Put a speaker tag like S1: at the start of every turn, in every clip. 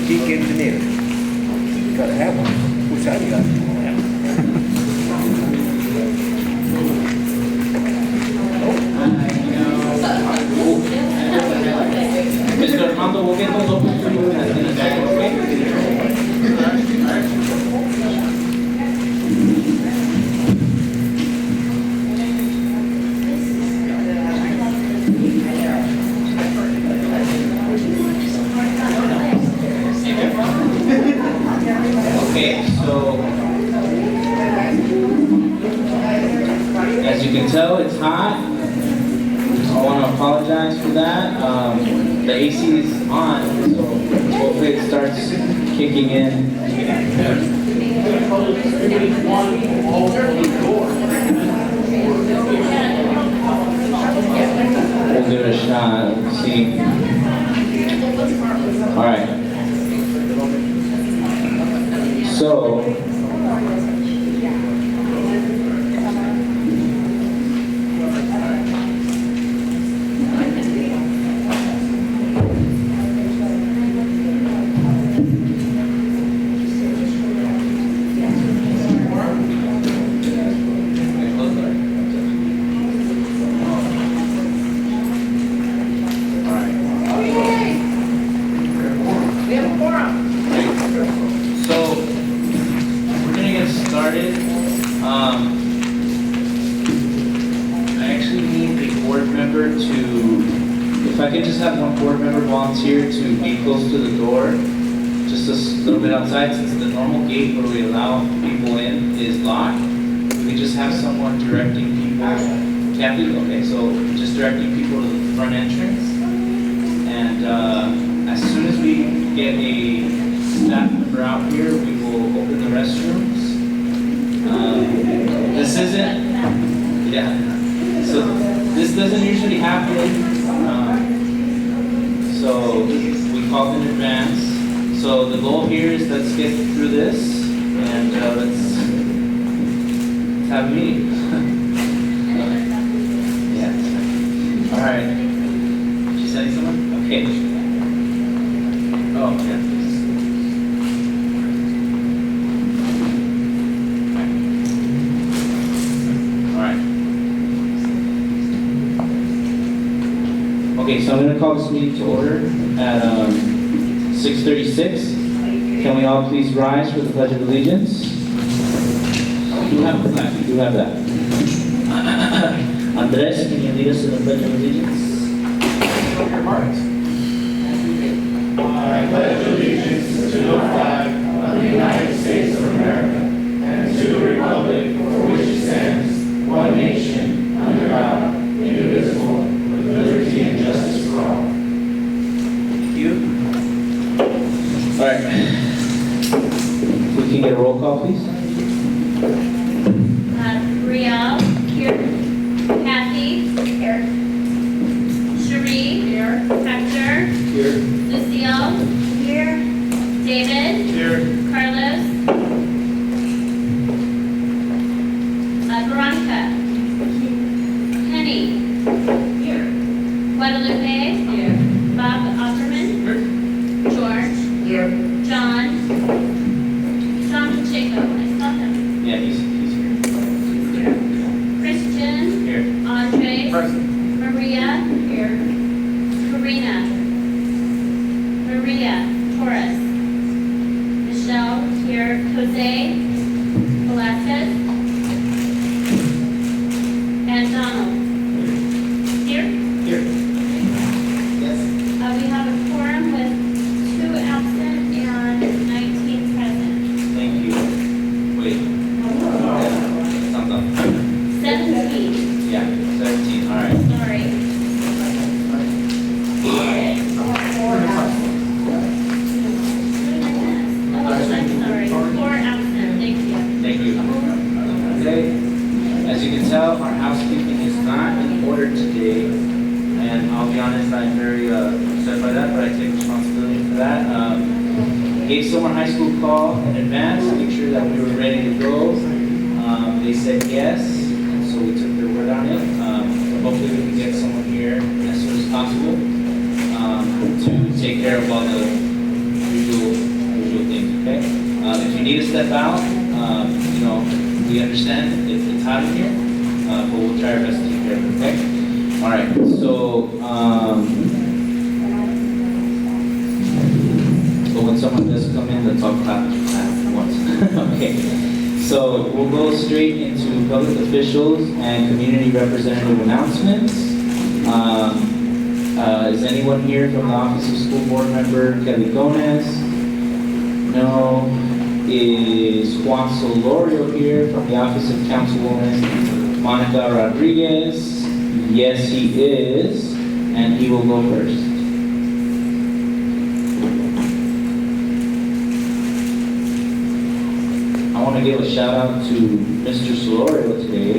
S1: boutique engineer. You gotta have one. Wish I got
S2: Mr. Armando, we'll get those open for you in a second, okay? Okay, so as you can tell, it's hot. I want to apologize for that. The AC is on, so hopefully it starts kicking in. We'll give it a shot. Let's see. All right. So. Volunteer to be close to the door, just a little bit outside, since the normal gate where we allow people in is locked. We can just have someone directing people. Kathy, okay, so just directing people to the front entrance. And as soon as we get a staff member out here, we will open the restrooms. This isn't, yeah. So this doesn't usually happen. So we called in advance. So the goal here is let's get through this and let's have a meeting. Yeah. All right. Did you send someone? Okay. Oh, yeah. Okay, so I'm going to call this meeting to order at 6:36. Can we all please rise for the Pledge of Allegiance? We do have the flag. We do have that. Andres, can you lead us in the Pledge of Allegiance?
S3: Your hearts. I pledge allegiance to the flag of the United States of America and to the republic for which it stands, one nation, under God, indivisible, with liberty and justice for all.
S2: Thank you. All right. We can get a roll call, please.
S4: Brielle, here. Kathy, here. Cherie, here. Hector,
S2: Here.
S4: Lucille, here. David,
S2: Here.
S4: Carlos, Veronica, Penny, here. Guadalupe, here. Bob Opperman, George, here. John Pacheco, I saw him.
S2: Yeah, he's here.
S4: Christian,
S2: Here.
S4: Andre,
S3: Present.
S4: Maria, here. Karina, Maria, Torres, Michelle, here. Jose, Velasquez, and Donald. Here?
S2: Here. Yes.
S4: We have a quorum with 2 absent and 19 present.
S2: Thank you. Wait. Thumbs up.
S4: 17,
S2: Yeah, 17. All right.
S4: sorry. Oh, I'm sorry. 4 absent, thank you.
S2: Thank you. Okay. As you can tell, our housekeeping is not in order today, and I'll be honest, I'm very upset by that, but I take responsibility for that. Gave Sylmar High School a call in advance to make sure that we were ready to go. They said yes, and so we took their word on it. Hopefully we can get someone here as soon as possible to take care of all the usual to step out, we understand it's hot in here, but we'll try our best to take care of it, okay? All right, so, when someone does come in, let's all clap at once. Okay, so we'll go straight into public officials and community representative announcements. Is anyone here from the Office of School Board Member Kelly Gomez? No. Is Juan Solorio here from the Office of Councilwoman Monica Rodriguez? Yes, he is, and he will go first. I want to give a shout out to Mr. Solorio today.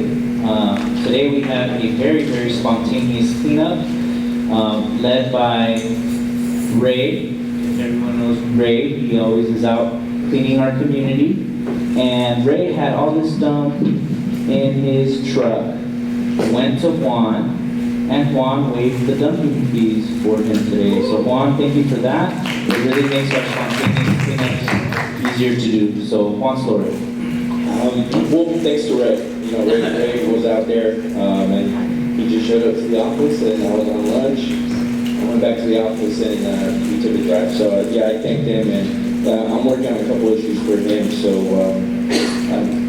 S2: Today we had a very, very spontaneous cleanup led by Ray. If everyone knows Ray, he always is out cleaning our community. And Ray had all this dumped in his truck, went to Juan, and Juan waived the dumping fees for him today. So Juan, thank you for that. It really makes our spontaneous cleanups easier to do. So Juan Solorio.
S1: Well, thanks to Ray. Ray was out there, and he just showed up to the office, and I was on lunch. I went back to the office, and we took a drive. So yeah, I thanked him, and I'm working on a couple issues for him. So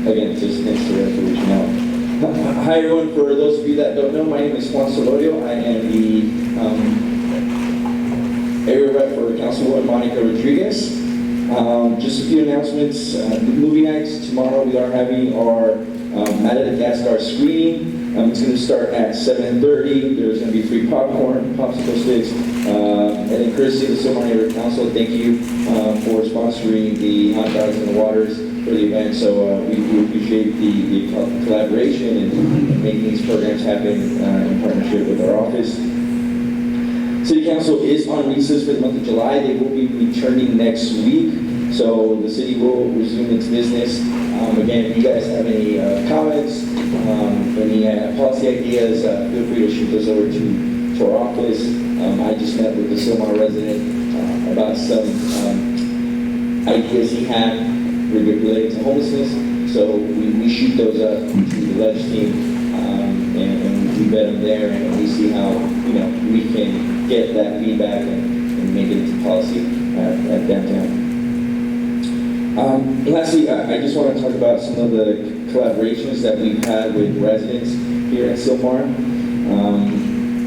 S1: again, just thanks to Ray for reaching out. Hi everyone. For those of you that don't know, my name is Juan Solorio. I am the area rep for Councilwoman Monica Rodriguez. Just a few announcements. Movie nights tomorrow. We are having our Madagascar screening. It's going to start at 7:30. There's going to be free popcorn, popsicle sticks, and then courtesy of the Sylmar Neighborhood Council. Thank you for sponsoring the hot dogs and the waters for the event. So we appreciate the collaboration and making these programs happen in partnership with our office. City Council is on recess for the month of July. They will be returning next week, so the city will resume its business. Again, if you guys have any comments, any policy ideas, feel free to shoot those over to our office. I just met with the Sylmar resident about some ideas he had related to homelessness, so we shoot those up to the ledge team. And we vet them there, and we see how we can get that feedback and make it into policy at downtown. Lastly, I just want to talk about some of the collaborations that we've had with residents here at Sylmar.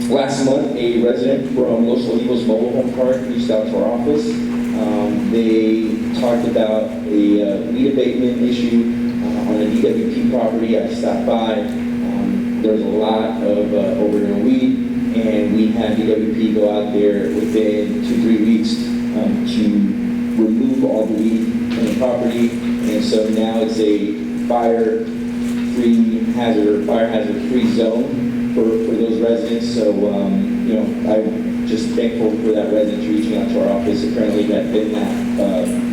S1: Last month, a resident from Los Olivos Mobile Home Park reached out to our office. They talked about a weed abatement issue on a DWP property. I stopped by. There was a lot of overgrown weed, and we had DWP go out there within 2-3 weeks to remove all the weed from the property. And so now it's a fire hazard-free zone for those residents. So I'm just thankful for that resident reaching out to our office. Apparently that been that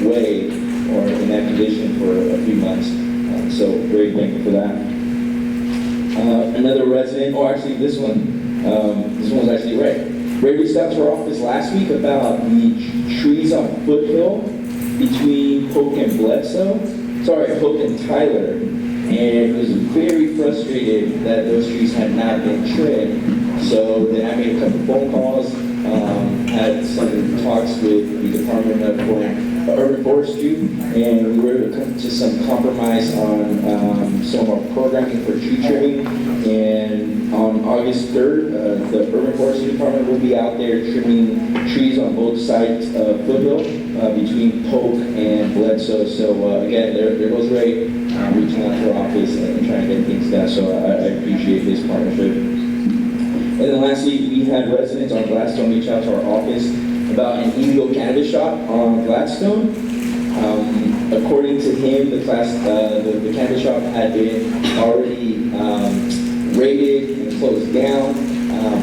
S1: way or in that condition for a few months. So very thankful for that. Another resident, this one was actually Ray. Ray reached out to our office last week about the trees on Foothill between Polk and Tyler. And he was very frustrated that those trees had not been trimmed. So then I made a couple phone calls, had some talks with the Department of Urban Forestry, and we were able to come to some compromise on some of our programming for tree trimming. And on August 3rd, the Urban Forestry Department will be out there trimming trees on both sides of Foothill between Polk and Bledsoe. So again, there goes Ray reaching out to our office and trying to get things done. So I appreciate this partnership. And then lastly, we had residents on Gladstone reach out to our office about an illegal cannabis shop on Gladstone. According to him, the cannabis shop had been already raided and closed down,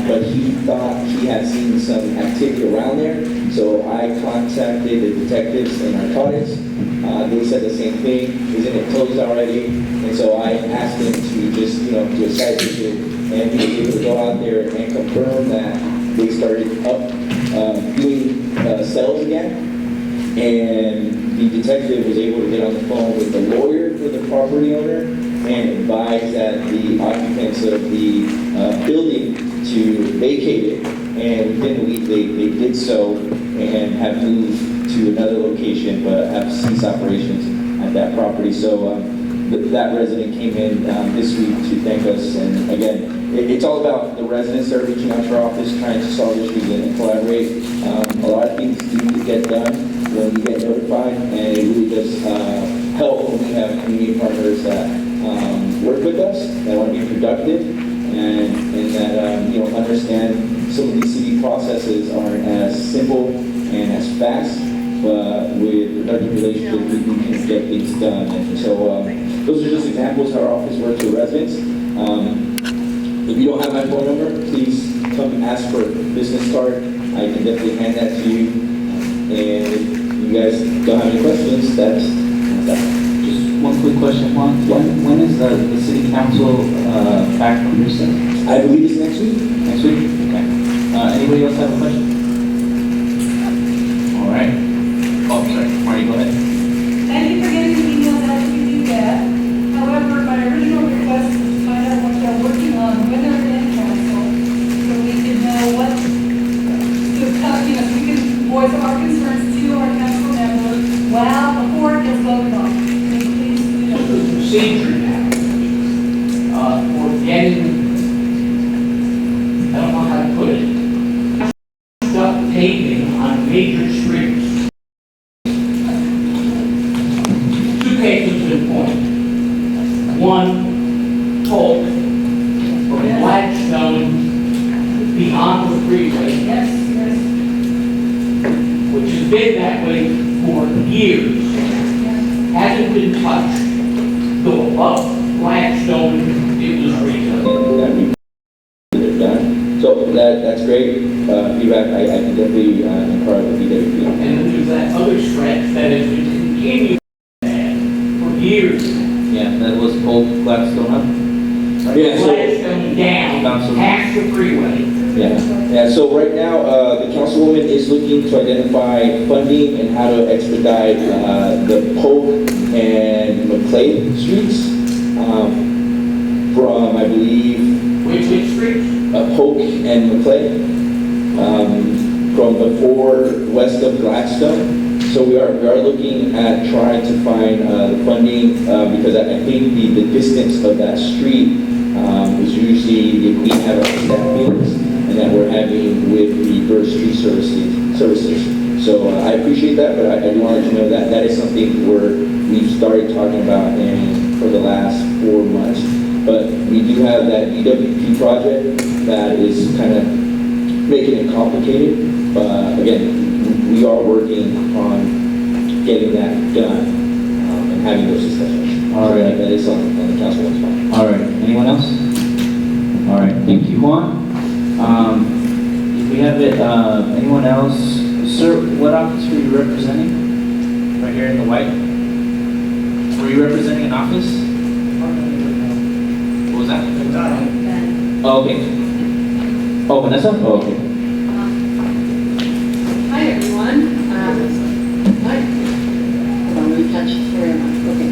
S1: but he thought he had seen some activity around there. So I contacted the detectives in narcotics. They said the same thing. Isn't it closed already? And so I asked him to just do a site visit, and he was able to go out there and confirm that they started up doing cells again. And the detective was able to get on the phone with the lawyer for the property owner and advise that the occupants of the building to vacate it. And within a week, they did so and have moved to another location, but have ceased operations at that property. So that resident came in this week to thank us. And again, it's all about the residents that are reaching out to our office, trying to solve issues and collaborate. A lot of things do get done when we get notified, and it really does help when we have community partners that work with us, that want to be productive, and that understand some of these city processes aren't as simple and as fast, but with productive relationships, we can get things done. And so those are just examples how our office works with residents. If you don't have my phone number, please come ask for a business card. I can definitely hand that to you. And if you guys don't have any questions, that's that.
S2: Just one quick question, Juan. When is the city council back from recess?
S1: I believe it's next week.
S2: Next week? Okay. Anybody else have a question? All right. Oh, sorry. Marty, go ahead.
S5: Thank you for getting the emails out to do that. However, my original request was to find out what they're working on, when they're in council, so we can know what, we can voice our concerns to our council members before it gets voted on. Please do that.
S3: The procedure now, for getting, I don't know how to put it, stop paving on major streets. Two cases in point. One, Polk, from Gladstone beyond the freeway,
S5: Yes, yes,
S3: which has been that way for years,
S5: yes.
S3: hasn't been touched. Go above Gladstone, it was redone.
S1: That we done. So that's great feedback. I can definitely encourage the DWP.
S3: And then there's that other stretch that has been continuing for years.
S2: Yeah, that was Polk Gladstone up.
S1: Yeah, so,
S3: Gladstone down, past the freeway.
S1: yeah. So right now, the councilwoman is looking to identify funding and how to expedite the Polk and McClay streets from, I believe,
S3: Which streets?
S1: Polk and McClay, from before west of Gladstone. So we are looking at trying to find the funding because I think the distance of that street is usually if we have our staff meetings and that we're having with the Burr Street services. So I appreciate that, but I do want to let you know that that is something we've started talking about for the last 4 months. But we do have that EWP project that is kind of making it complicated. But again, we are working on getting that done and having those discussions.
S2: All right.
S1: That is on the council's mind.
S2: All right. Anyone else? All right. Thank you, Juan. If we have it, anyone else? Sir, what office were you representing? Right here in the white? Were you representing an office? What was that? Oh, okay. Oh, Vanessa? Oh, okay.
S6: Hi, everyone. Hi. Hold on, let me catch you. Where am I? Okay.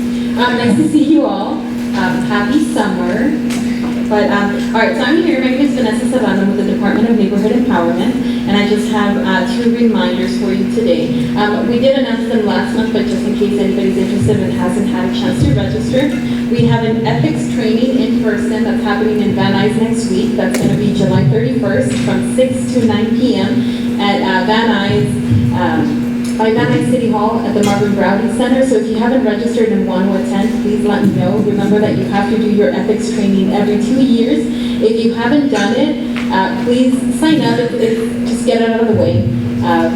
S6: Nice to see you all. Happy summer. But, all right, so I'm here. My name is Vanessa Savano with the Department of Neighborhood Empowerment, and I just have 2 reminders for you today. We did announce them last month, but just in case anybody's interested and hasn't had a chance to register, we have an ethics training in person that's happening in Van Nuys next week. That's going to be July 31st from 6 to 9 p.m. at Van Nuys. By Van Nuys City Hall at the Marvin Browdy Center. So if you haven't registered and want to attend, please let me know. Remember that you have to do your ethics training every 2 years. If you haven't done it, please sign up. Just get it out of the way.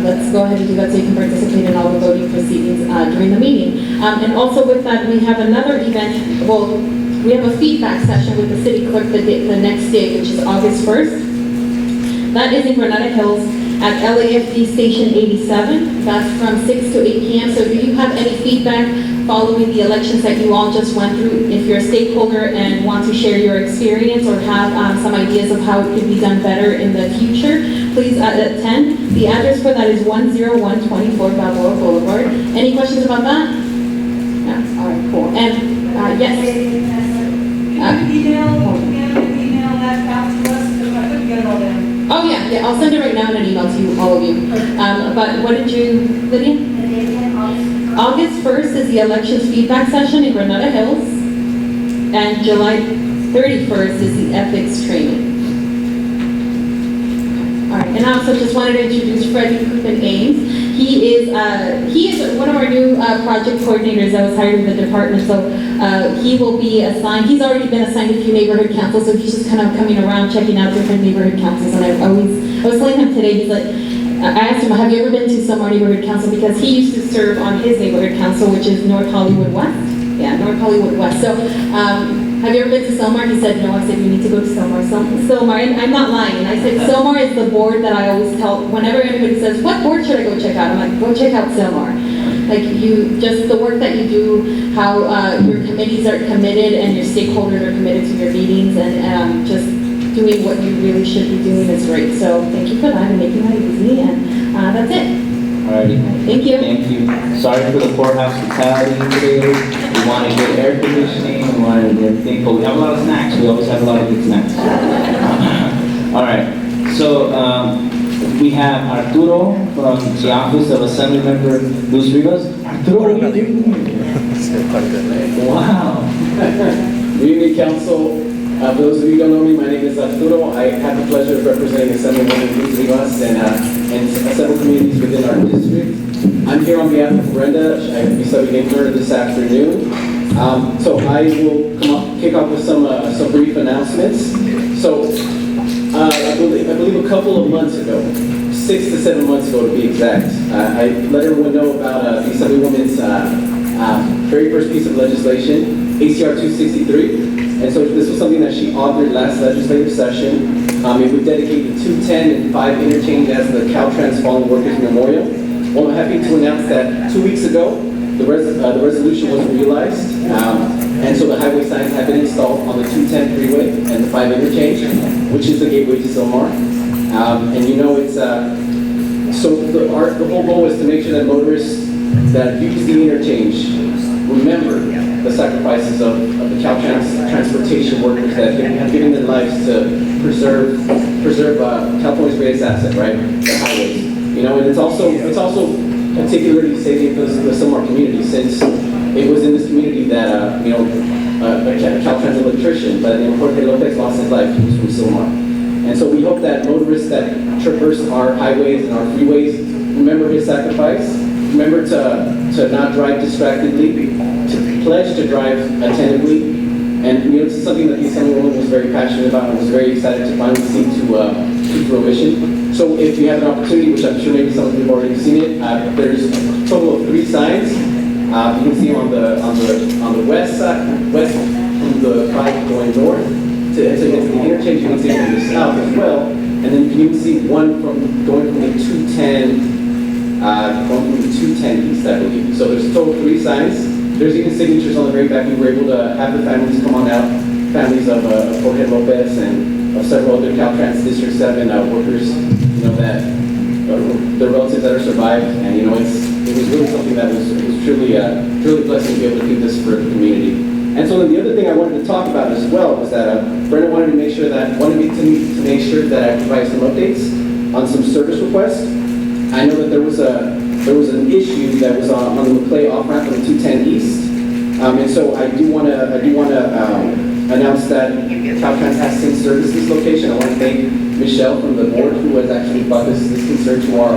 S6: Let's go ahead and do that so you can participate in all the voting proceedings during the meeting. And also with that, we have another event. Well, we have a feedback session with the city clerk the next day, which is August 1st. That is in Granada Hills at LAFD Station 87. That's from 6 to 8 p.m. So if you have any feedback following the elections that you all just went through, if you're a stakeholder and want to share your experience or have some ideas of how it could be done better in the future, please at 10. The address for that is 10124 Balboa Boulevard. Any questions about that? No? All right, cool. And, yes?
S5: Email that out to us, because I couldn't get it all down.
S6: Oh, yeah, I'll send it right now in an email to you, all of you. But what did you, Lydia? August 1st is the elections feedback session in Granada Hills, and July 31st is the ethics training. All right, and I also just wanted to introduce Freddie Coopin Ames. He is one of our new project coordinators that was hired in the department. So he will be assigned. He's already been assigned a few neighborhood councils, so he's just kind of coming around checking out different neighborhood councils. And I was telling him today, he's like, I asked him, have you ever been to Sylmar Neighborhood Council? Because he used to serve on his neighborhood council, which is North Hollywood West. Yeah, North Hollywood West. So, have you ever been to Sylmar? He said, no. I said, you need to go to Sylmar. Sylmar, and I'm not lying. I said, Sylmar is the board that I always tell, whenever anybody says, what board should I go check out? I'm like, go check out Sylmar. Like just the work that you do, how your committees are committed and your stakeholders are committed to your meetings, and just doing what you really should be doing is great. So thank you for that and making that easy, and that's it.
S1: Alrighty.
S6: Thank you.
S1: Thank you. Sorry for the poor hospitality today. We wanted good air conditioning, we wanted everything, but we have a lot of snacks. We always have a lot of good snacks. Alright, so we have Arturo from the Office of Assembly Member Luz Rivas. Arturo, what are you doing? Wow.
S7: Good evening, Council. For those of you who don't know me, my name is Arturo. I have the pleasure of representing Assemblywoman Luz Rivas and several communities within our district. I'm here on behalf of Brenda. We said we named her this afternoon. So I will kick off with some brief announcements. So I believe a couple of months ago, 6 to 7 months ago to be exact, I let everyone know about the Assemblywoman's very first piece of legislation, ACR 263. And so this was something that she authored last legislative session. It would dedicate the 210 and 5 interchange as the Caltrans Fallen Workers Memorial. Well, I'm happy to announce that 2 weeks ago, the resolution was realized. And so the highway signs have been installed on the 210 freeway and the 5 interchange, which is the gateway to Sylmar. And you know, it's, so the whole goal is to make sure that motorists that use the interchange remember the sacrifices of the Caltrans transportation workers that have given their lives to preserve California's greatest asset, right? The highways. You know, and it's also particularly saving for the Sylmar community, since it was in this community that a Caltrans electrician, but Jorge Lopez lost his life. He was from Sylmar. And so we hope that motorists that traverse our highways and our freeways remember his sacrifice, remember to not drive distractedly, to pledge to drive attentively. And you know, this is something that the Assemblywoman was very passionate about and was very excited to finally see to fruition. So if you have an opportunity, which I'm sure maybe some of you have already seen it, there's a total of 3 signs. You can see on the west side, west from the 5 going north, to get to the interchange. You can see it from the south as well, and then you can see one going from the 210 east, I believe. So there's a total of 3 signs. There's even signatures on the very back. We were able to have the families come on out, families of Jorge Lopez and of several other Caltrans District 7 workers, you know, that their relatives that are survived. And you know, it was really something that was truly a blessing to be able to do this for the community. And so then the other thing I wanted to talk about as well was that Brenda wanted me to make sure that I provide some updates on some service requests. I know that there was an issue that was on the McClay off-ramp on the 210 East. And so I do want to announce that Caltrans has since serviced this location. I want to thank Michelle from the board, who has actually brought this concern to our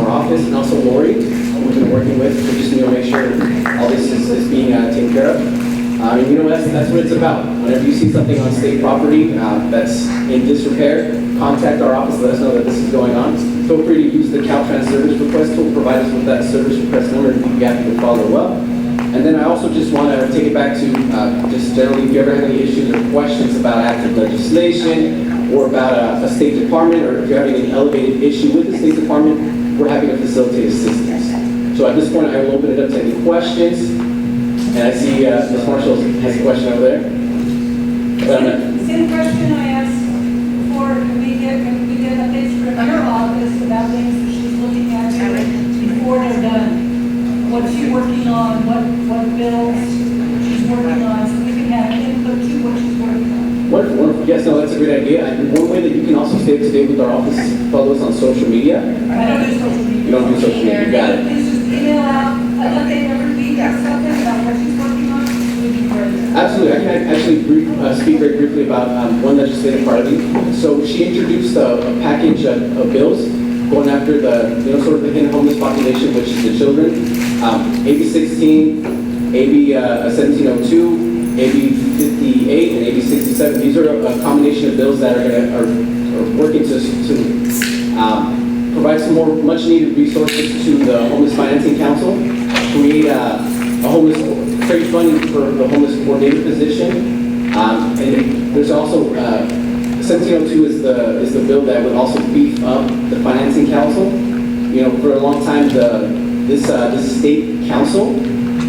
S7: office, and also Lori, who we've been working with to just make sure all this is being taken care of. And you know, that's what it's about. Whenever you see something on state property that's in disrepair, contact our office, let us know that this is going on. Feel free to use the Caltrans service request tool, provide us with that service request number, and we'd be happy to follow up. And then I also just want to take it back to just generally, if you ever have any issues or questions about active legislation or about a State Department, or if you're having an elevated issue with the State Department, we're happy to facilitate assistance. So at this point, I will open it up to any questions. And I see Ms. Marshall has a question over there.
S5: Same question I asked before, can we get updates from your office
S7: Yes, no, that's a great idea. And one way that you can also stay up to date with our office is follow us on social media.
S5: I don't do social media.
S7: You don't do social media, you got it.
S5: Please just email out, an update every week or something about what she's working on. We'd be great.
S7: Absolutely. I can actually speak very briefly about one legislative priority. So she introduced a package of bills going after the, sort of the hidden homeless population, which is the children. AB 16, AB 1702, AB 58, and AB 67. These are a combination of bills that are working to provide some more much-needed resources to the Homeless Financing Council, create a homeless trade funding for the homeless coordinator position, and there's also 1702 is the bill that would also beef up the Financing Council. For a long time, this state council,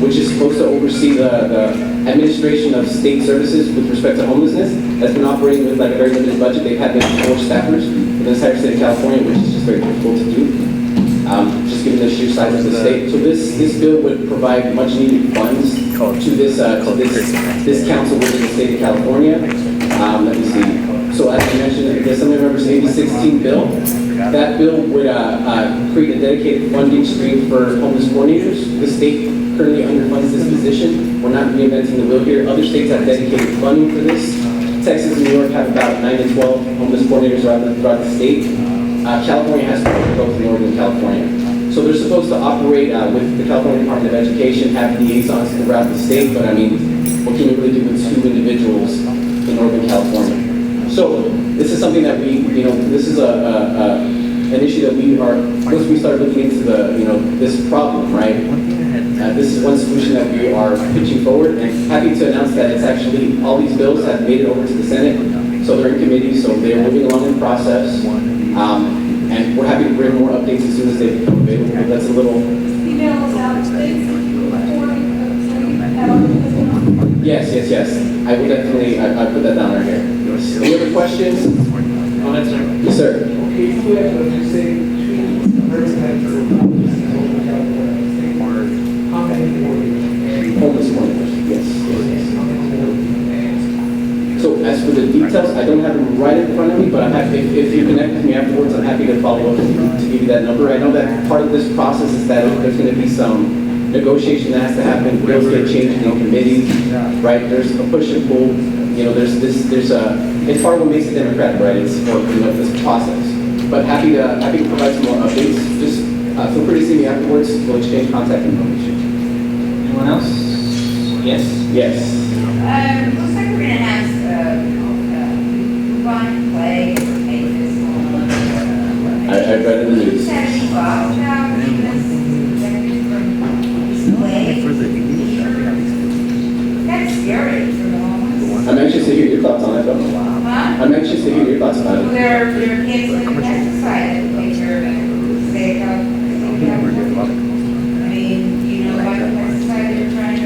S7: which is supposed to oversee the administration of state services with respect to homelessness, has been operating with like a very limited budget. They've had maybe 4 staffers in the entire state of California, which is just very difficult to do, just given the sheer size of the state. So this bill would provide much needed funds to this council within the state of California. Let me see. So as I mentioned, the Assembly Members AB 16 bill, that bill would create a dedicated funding stream for homeless coordinators. The state currently underfunds this position. We're not reinventing the wheel here. Other states have dedicated funding for this. Texas and New York have about 9 to 12 homeless coordinators throughout the state. California has both in Northern California. So they're supposed to operate with the California Department of Education, have liaisons throughout the state, but I mean, what can you really do with 2 individuals in Northern California? So this is something that this is an issue that once we start looking into this problem, right? This is one solution that we are pitching forward, and happy to announce that it's actually, all these bills have made it over to the Senate, so they're in committee, so they're moving along in process, and we're happy to bring more updates as soon as they become available, but that's a little...
S5: Email us out, things that you report,
S7: Yes. I will definitely, I put that down right here. Any other questions?
S2: Go ahead, sir.
S7: Yes, sir.
S3: Okay, you have, say, how many
S7: Homeless coordinators, yes. So as for the details, I don't have them right in front of me, but I'm happy, if you connect with me afterwards, I'm happy to follow up to give you that number. I know that part of this process is that there's going to be some negotiation that has to happen, bills get changed in committees, right? There's a push and pull, it's part of what makes it democratic, right? It's for, this process. But happy to provide some more updates. Just feel free to see me afterwards. We'll exchange contact information.
S2: Anyone else? Yes?
S7: Yes.
S8: Looks like we're gonna have, fun play or pages.
S7: I read in the news.
S8: $270 now, because from play. That's scary for the homeless.
S7: I'm anxious to hear your thoughts on it, though.
S8: Huh?
S7: I'm anxious to hear your thoughts about it.
S8: They're canceling pesticide, take care of it. They have, I mean, what pesticide they're trying to.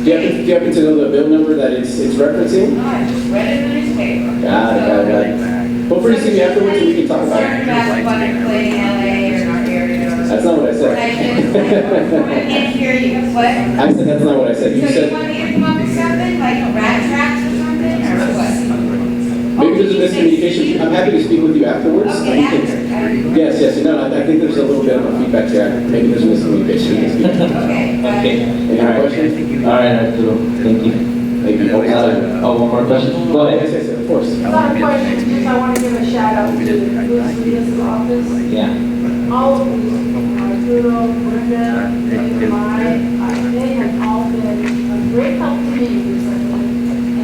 S7: Do you happen to know the bill number that it's referencing?
S8: Oh, I just read it in the newspaper.
S7: Got it. Feel free to see me afterwards and we can talk about
S8: Concerned
S7: it.
S8: about fun and play in LA or in our area.
S7: That's not what I
S8: I
S7: said.
S8: can't hear you. What?
S7: I said that's not what I said. You
S8: So you
S7: said,
S8: want me to come up with something, like rat traps or something, or what?
S7: maybe there's a miscommunication. I'm happy to speak with you afterwards.
S8: Okay,
S7: We can- Yes, I think there's a little bit of a feedback there. Maybe there's a miscommunication.
S8: Okay, but
S2: Okay.
S7: Any
S2: All
S7: more
S2: right.
S7: questions?
S2: All right, Arturo. Thank you.
S7: Thank you.
S2: One more question? Go ahead.
S7: Yes, of course.
S9: Not a question, just I want to give a shout out to the Luis office.
S2: Yeah.
S9: All of these, Arturo, Brenda, Sylmar, they have all been a great help to me recently.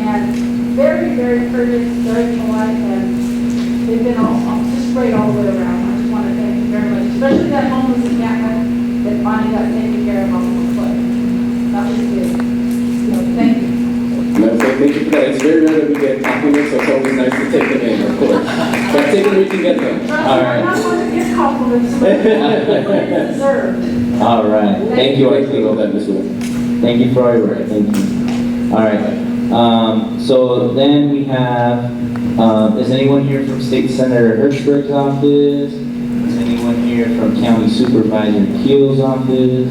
S9: And very, very courteous, very polite, and they've been all just great all the way around. I just want to thank you very much, especially that homeless encampment that finally got taken care of on the foot. That was good. Thank you.
S7: No, thank you for that. It's very rare that we get compliments, so it's always nice to take them in, of course. But take them, we can get them.
S9: I'm not going to get compliments, but it's deserved.
S2: All right. Thank you, Arturo.
S7: that, Ms. Wood.
S2: Thank you for all your work. Thank you. All right. So then we have, is anyone here from State Senator Hirschberg's office? Is anyone here from County Supervisor Keel's office?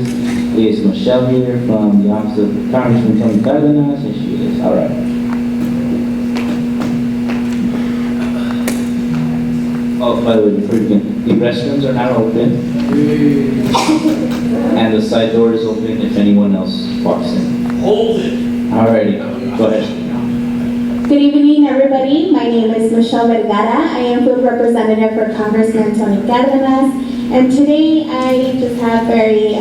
S2: Is Michelle here from the Office of Congressman Tony Cardenas? Yes, she is. All right. Oh, by the way, before you begin, the restrooms are not open. And the side door is open if anyone else walks in.
S3: Hold it.
S2: Alrighty, go ahead.
S10: Good evening, everybody. My name is Michelle Vergara. I am field representative for Congressman Tony Cardenas. And today I just have very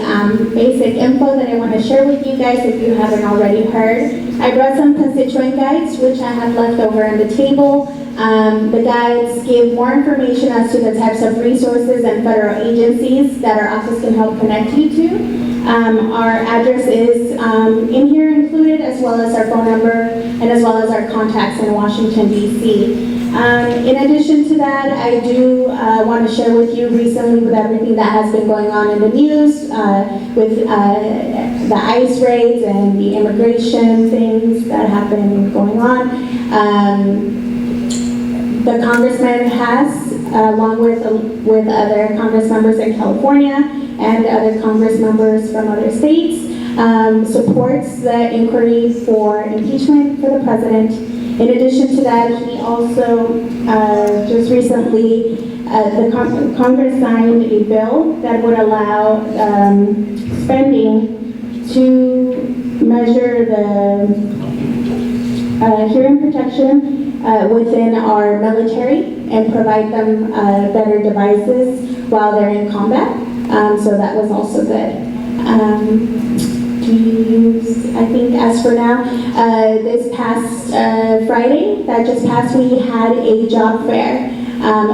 S10: basic info that I want to share with you guys if you haven't already heard. I brought some constituent guides, which I have left over on the table. The guides give more information as to the types of resources and federal agencies that our office can help connect you to. Our address is in here included, as well as our phone number, and as well as our contacts in Washington, D.C. In addition to that, I do want to share with you recently with everything that has been going on in the news, with the ICE raids and the immigration things that have been going on. The congressman has, along with other congress members in California and other congress members from other states, supports the inquiry for impeachment for the president. In addition to that, he also just recently, the Congress signed a bill that would allow spending to measure the hearing protection within our military and provide them better devices while they're in combat. So that was also good. I think as for now, this past Friday, that just passed, we had a job fair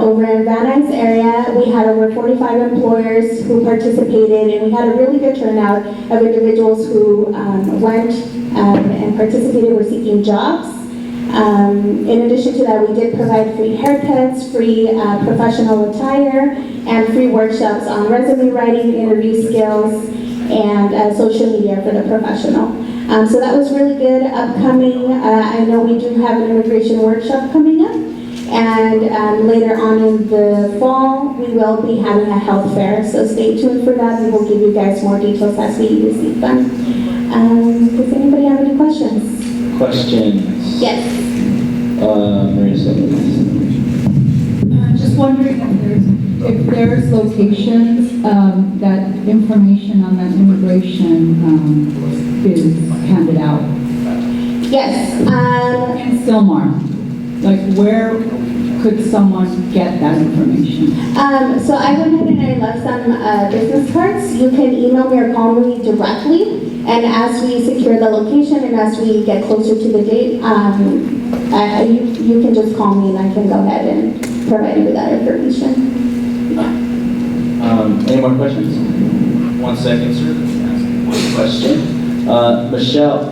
S10: over in Van Nuys area. We had over 45 employers who participated, and we had a really good turnout of individuals who went and participated, were seeking jobs. In addition to that, we did provide free haircuts, free professional attire, and free workshops on resume writing, interview skills, and social media for the professional. So that was really good. Upcoming, I know we do have an immigration workshop coming up, and later on in the fall, we will be having a health fair. So stay tuned for that. We will give you guys more details as we receive them. Does anybody have any questions?
S2: Questions?
S10: Yes.
S2: Marissa.
S5: Just wondering if there's locations that information on that immigration is handed out.
S10: Yes.
S5: In Sylmar, like where could someone get that information?
S10: So I went ahead and I left some business cards. You can email me or call me directly. And as we secure the location and as we get closer to the date, you can just call me and I can go ahead and provide you with that information.
S2: Any more questions? 1 second, sir. One question. Michelle,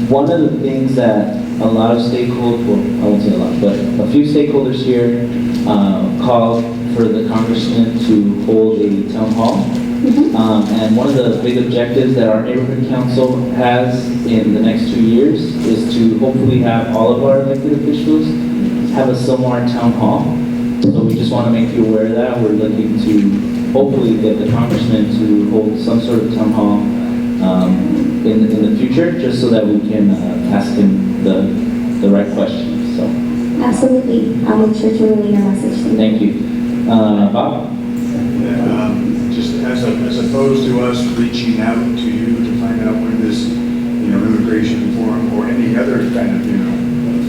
S2: one of the things that a lot of stakeholders, well, I won't say a lot, but a few stakeholders here called for the congressman to hold a town hall. And one of the big objectives that our neighborhood council has in the next 2 years is to hopefully have all of our elected officials have a Sylmar town hall. So we just want to make you aware of that. We're looking to hopefully get the congressman to hold some sort of town hall in the future, just so that we can ask him the right questions. So
S10: Absolutely. I'll make sure to relay your message.
S2: thank you. Bob?
S11: Just as opposed to us reaching out to you to find out when this, immigration forum or any other kind of,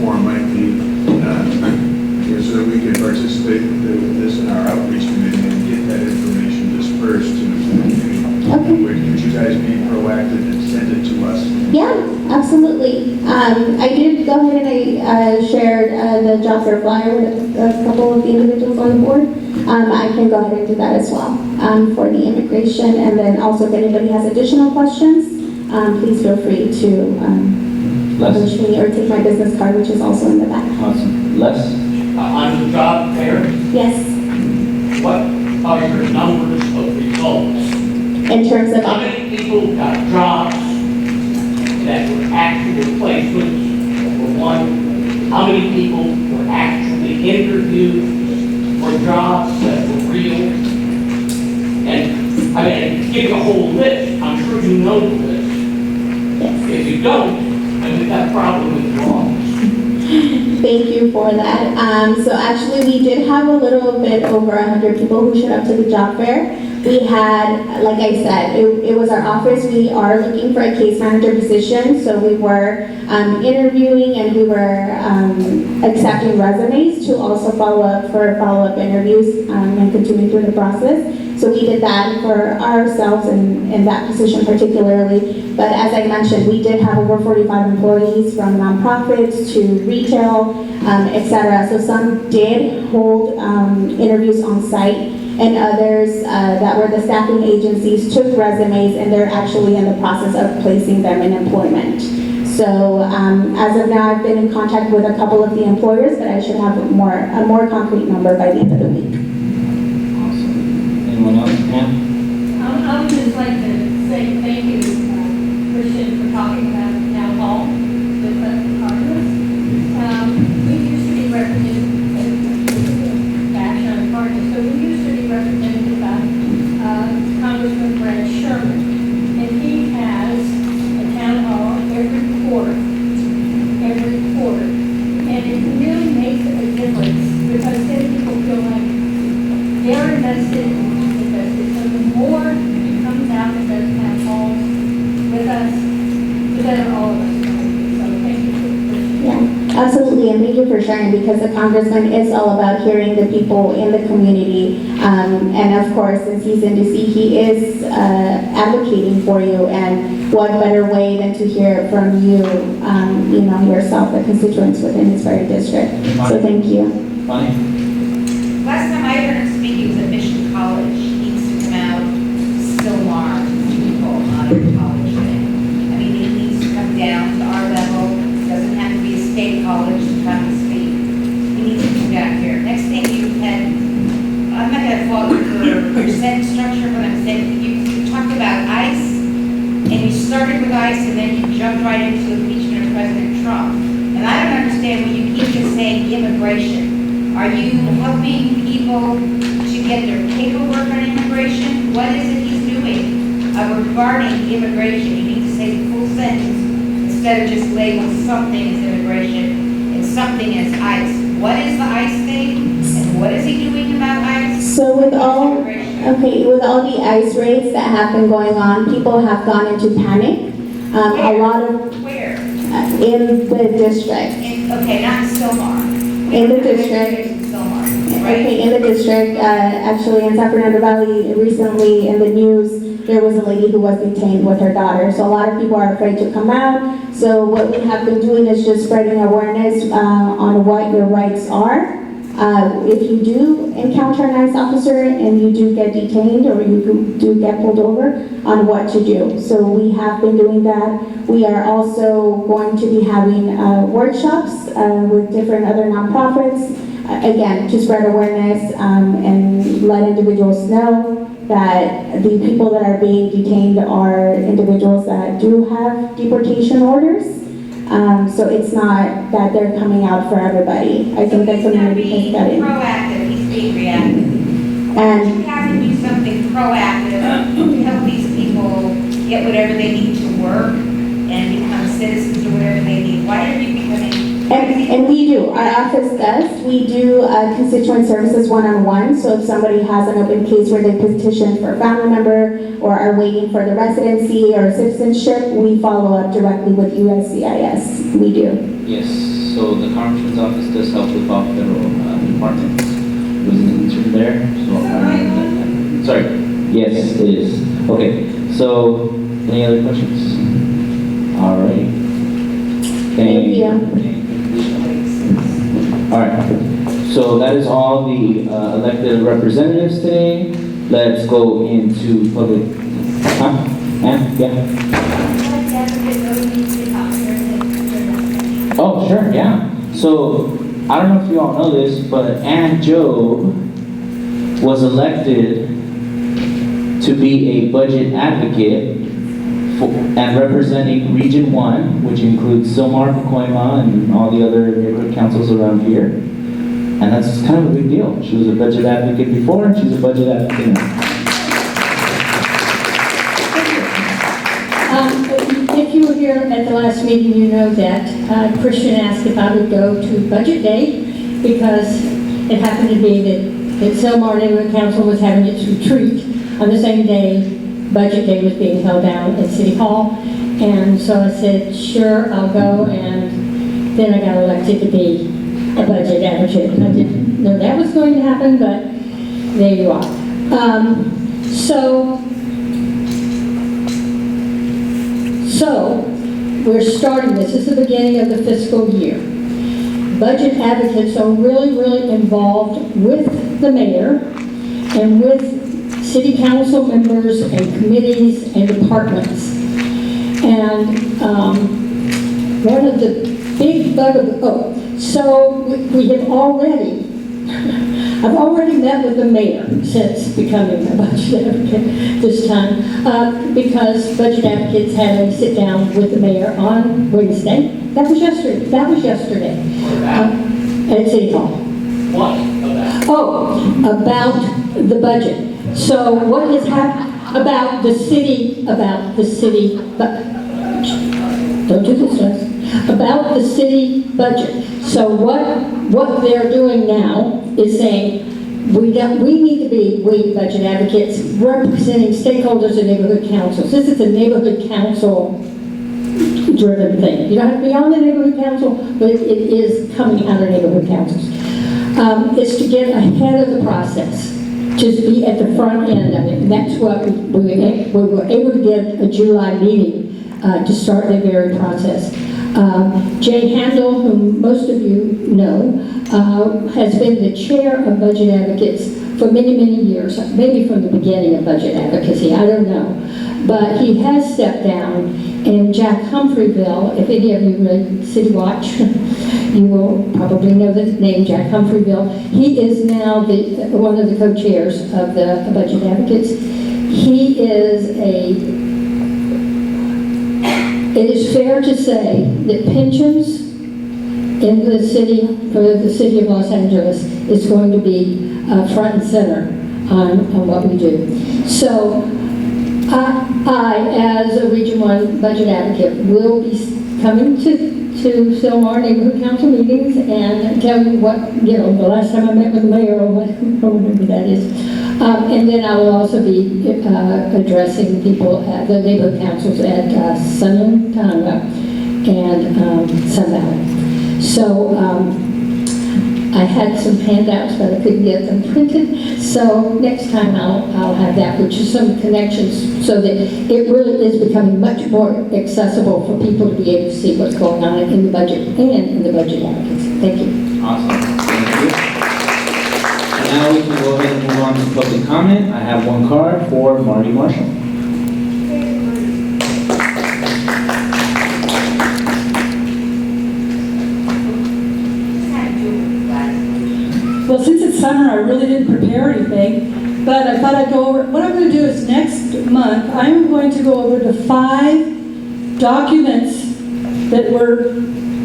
S11: forum might be, so that we can participate with this in our outreach committee and get that information dispersed to the community.
S10: Okay.
S11: Would you guys be proactive and send it to us?
S10: Yeah, absolutely. I did go ahead and I shared the job fair flyer with a couple of the individuals on the board. I can go ahead and do that as well for the immigration. And then also if anybody has additional questions, please feel free to approach me or take my business card, which is also in the back.
S2: Awesome. Les?
S3: On the job fair,
S10: Yes,
S3: what are your numbers of results?
S10: in terms of,
S3: How many people got jobs that were actual placements, number one? How many people were actually interviewed for jobs that were real? And, I mean, give you a whole list. I'm sure you know the list.
S10: yes.
S3: If you don't, then we've got a problem with your office.
S10: Thank you for that. So actually, we did have a little bit over 100 people who showed up to the job fair. We had, like I said, it was our office. We are looking for a case manager position, so we were interviewing and we were accepting resumes to also follow up for follow-up interviews and continue through the process. So we did that for ourselves in that position particularly. But as I mentioned, we did have over 45 employees from nonprofits to retail, etc. So some did hold interviews on site, and others that were the staffing agencies took resumes and they're actually in the process of placing them in employment. So as of now, I've been in contact with a couple of the employers, but I should have a more concrete number by the end of the week.
S2: Anyone else? Pam?
S9: I would just like to say thank you, Christian, for talking about town hall with us in Congress. We used to be represented, back on Congress, so we used to be represented by Congressman Brad Sherman. And he has a town hall every quarter. And it really makes a difference because then people feel like they're invested. So the more it comes out and does town halls with us, the better all of us. So thank you for
S10: Yeah, absolutely, and thank you for sharing, because the congressman is all about hearing the people in the community. And of course, since he's in DC, he is advocating for you, and what better way than to hear it from you, yourself, the constituents within his very district. So thank you.
S2: Bonnie?
S8: Last time I heard him speak, he was at Mission College. He needs to come out, Sylmar, people, not a college thing. I mean, he needs to come down to our level. Doesn't have to be a state college to come and speak. He needs to come down here. Next thing you had, I'm not gonna fault you for your sentence structure, but I'm saying you talked about ICE, and you started with ICE, and then you jumped right into impeachment of President Trump. And I don't understand when you keep just saying immigration. Are you helping people to get their paperwork on immigration? What is it he's doing regarding immigration? You need to say the full sentence instead of just label something as immigration and something as ICE. What is the ICE thing? And what is he doing about ICE?
S10: So with all the ICE raids that have been going on, people have gone into panic. A lot of
S8: Where?
S10: in the district.
S8: Okay, not in Sylmar.
S10: In the district. Okay, in the district, actually in San Fernando Valley, recently in the news, there was a lady who was detained with her daughter. So a lot of people are afraid to come out. So what we have been doing is just spreading awareness on what your rights are. If you do encounter an ICE officer and you do get detained or you do get pulled over, on what to do. So we have been doing that. We are also going to be having workshops with different other nonprofits, again, to spread awareness and let individuals know that the people that are being detained are individuals that do have deportation orders. So it's not that they're coming out for everybody. I think the community has got it.
S8: Proactive, he's being reactive.
S10: And
S8: You have to do something proactive to help these people get whatever they need to work and become citizens or whatever they need. Why are you becoming?
S10: And we do, our office does. We do constituent services one-on-one. So if somebody has an open case where they petition for a family member or are waiting for the residency or citizenship, we follow up directly with USCIS. We do.
S2: Yes, so the Congressman's office does help with all federal departments. There's an intern there, so. Sorry, yes, it is. Okay, so any other questions? All right.
S10: Thank you.
S2: All right, so that is all the elected representatives today. Let's go into public. Yeah. Oh, sure, yeah. So I don't know if you all know this, but Ann Job was elected to be a budget advocate and representing Region 1, which includes Sylmar, Pacoima, and all the other neighborhood councils around here. And that's kind of a big deal. She was a budget advocate before, and she's a budget advocate now.
S10: If you were here
S12: here at the last meeting, you know that Christian asked if I would go to Budget Day because it happened to be that Sylmar Neighborhood Council was having its retreat on the same day Budget Day was being held down at City Hall. And so I said, sure, I'll go, and then I got elected to be a budget advocate. I didn't know that was going to happen, but there you are. So we're starting this. This is the beginning of the fiscal year. Budget advocates are really, really involved with the mayor and with city council members and committees and departments. And one of the big so we have already, I've already met with the mayor since becoming a budget advocate this time, because budget advocates had a sit down with the mayor on Wednesday. That was yesterday. At City Hall.
S3: What about?
S12: Oh, about the budget. So what has happened about the city, don't do this, Les. About the city budget. So what they're doing now is saying, we need to be, we budget advocates, representing stakeholders in neighborhood councils. This is a neighborhood council driven thing. You don't have to be on the neighborhood council, but it is coming out of neighborhood councils. It's to get ahead of the process, just be at the front end of it. And that's what we were able to get a July meeting to start the very process. Jay Handel, whom most of you know, has been the chair of budget advocates for many, many years, maybe from the beginning of budget advocacy, I don't know. But he has stepped down, and Jack Humphreyville, if any of you read City Watch, you will probably know the name Jack Humphreyville. He is now one of the co-chairs of the budget advocates. It is fair to say that pensions in the city, for the city of Los Angeles, is going to be front and center on what we do. So I, as a Region 1 budget advocate, will be coming to Sylmar Neighborhood Council meetings and tell you what, the last time I met with the mayor, or whatever that is. And then I will also be addressing people at the neighborhood councils at Santana and Sun Valley. So I had some handouts, but I couldn't get them printed. So next time I'll have that, which is some connections, so that it really is becoming much more accessible for people to be able to see what's going on in the budget and in the budget advocates. Thank you.
S2: Awesome. Thank you. And now we can go ahead and move on to public comment. I have one card for Marty Marshall.
S5: Well, since it's summer, I really didn't prepare anything, but I thought I'd go over, what I'm going to do is next month, I'm going to go over the 5 documents that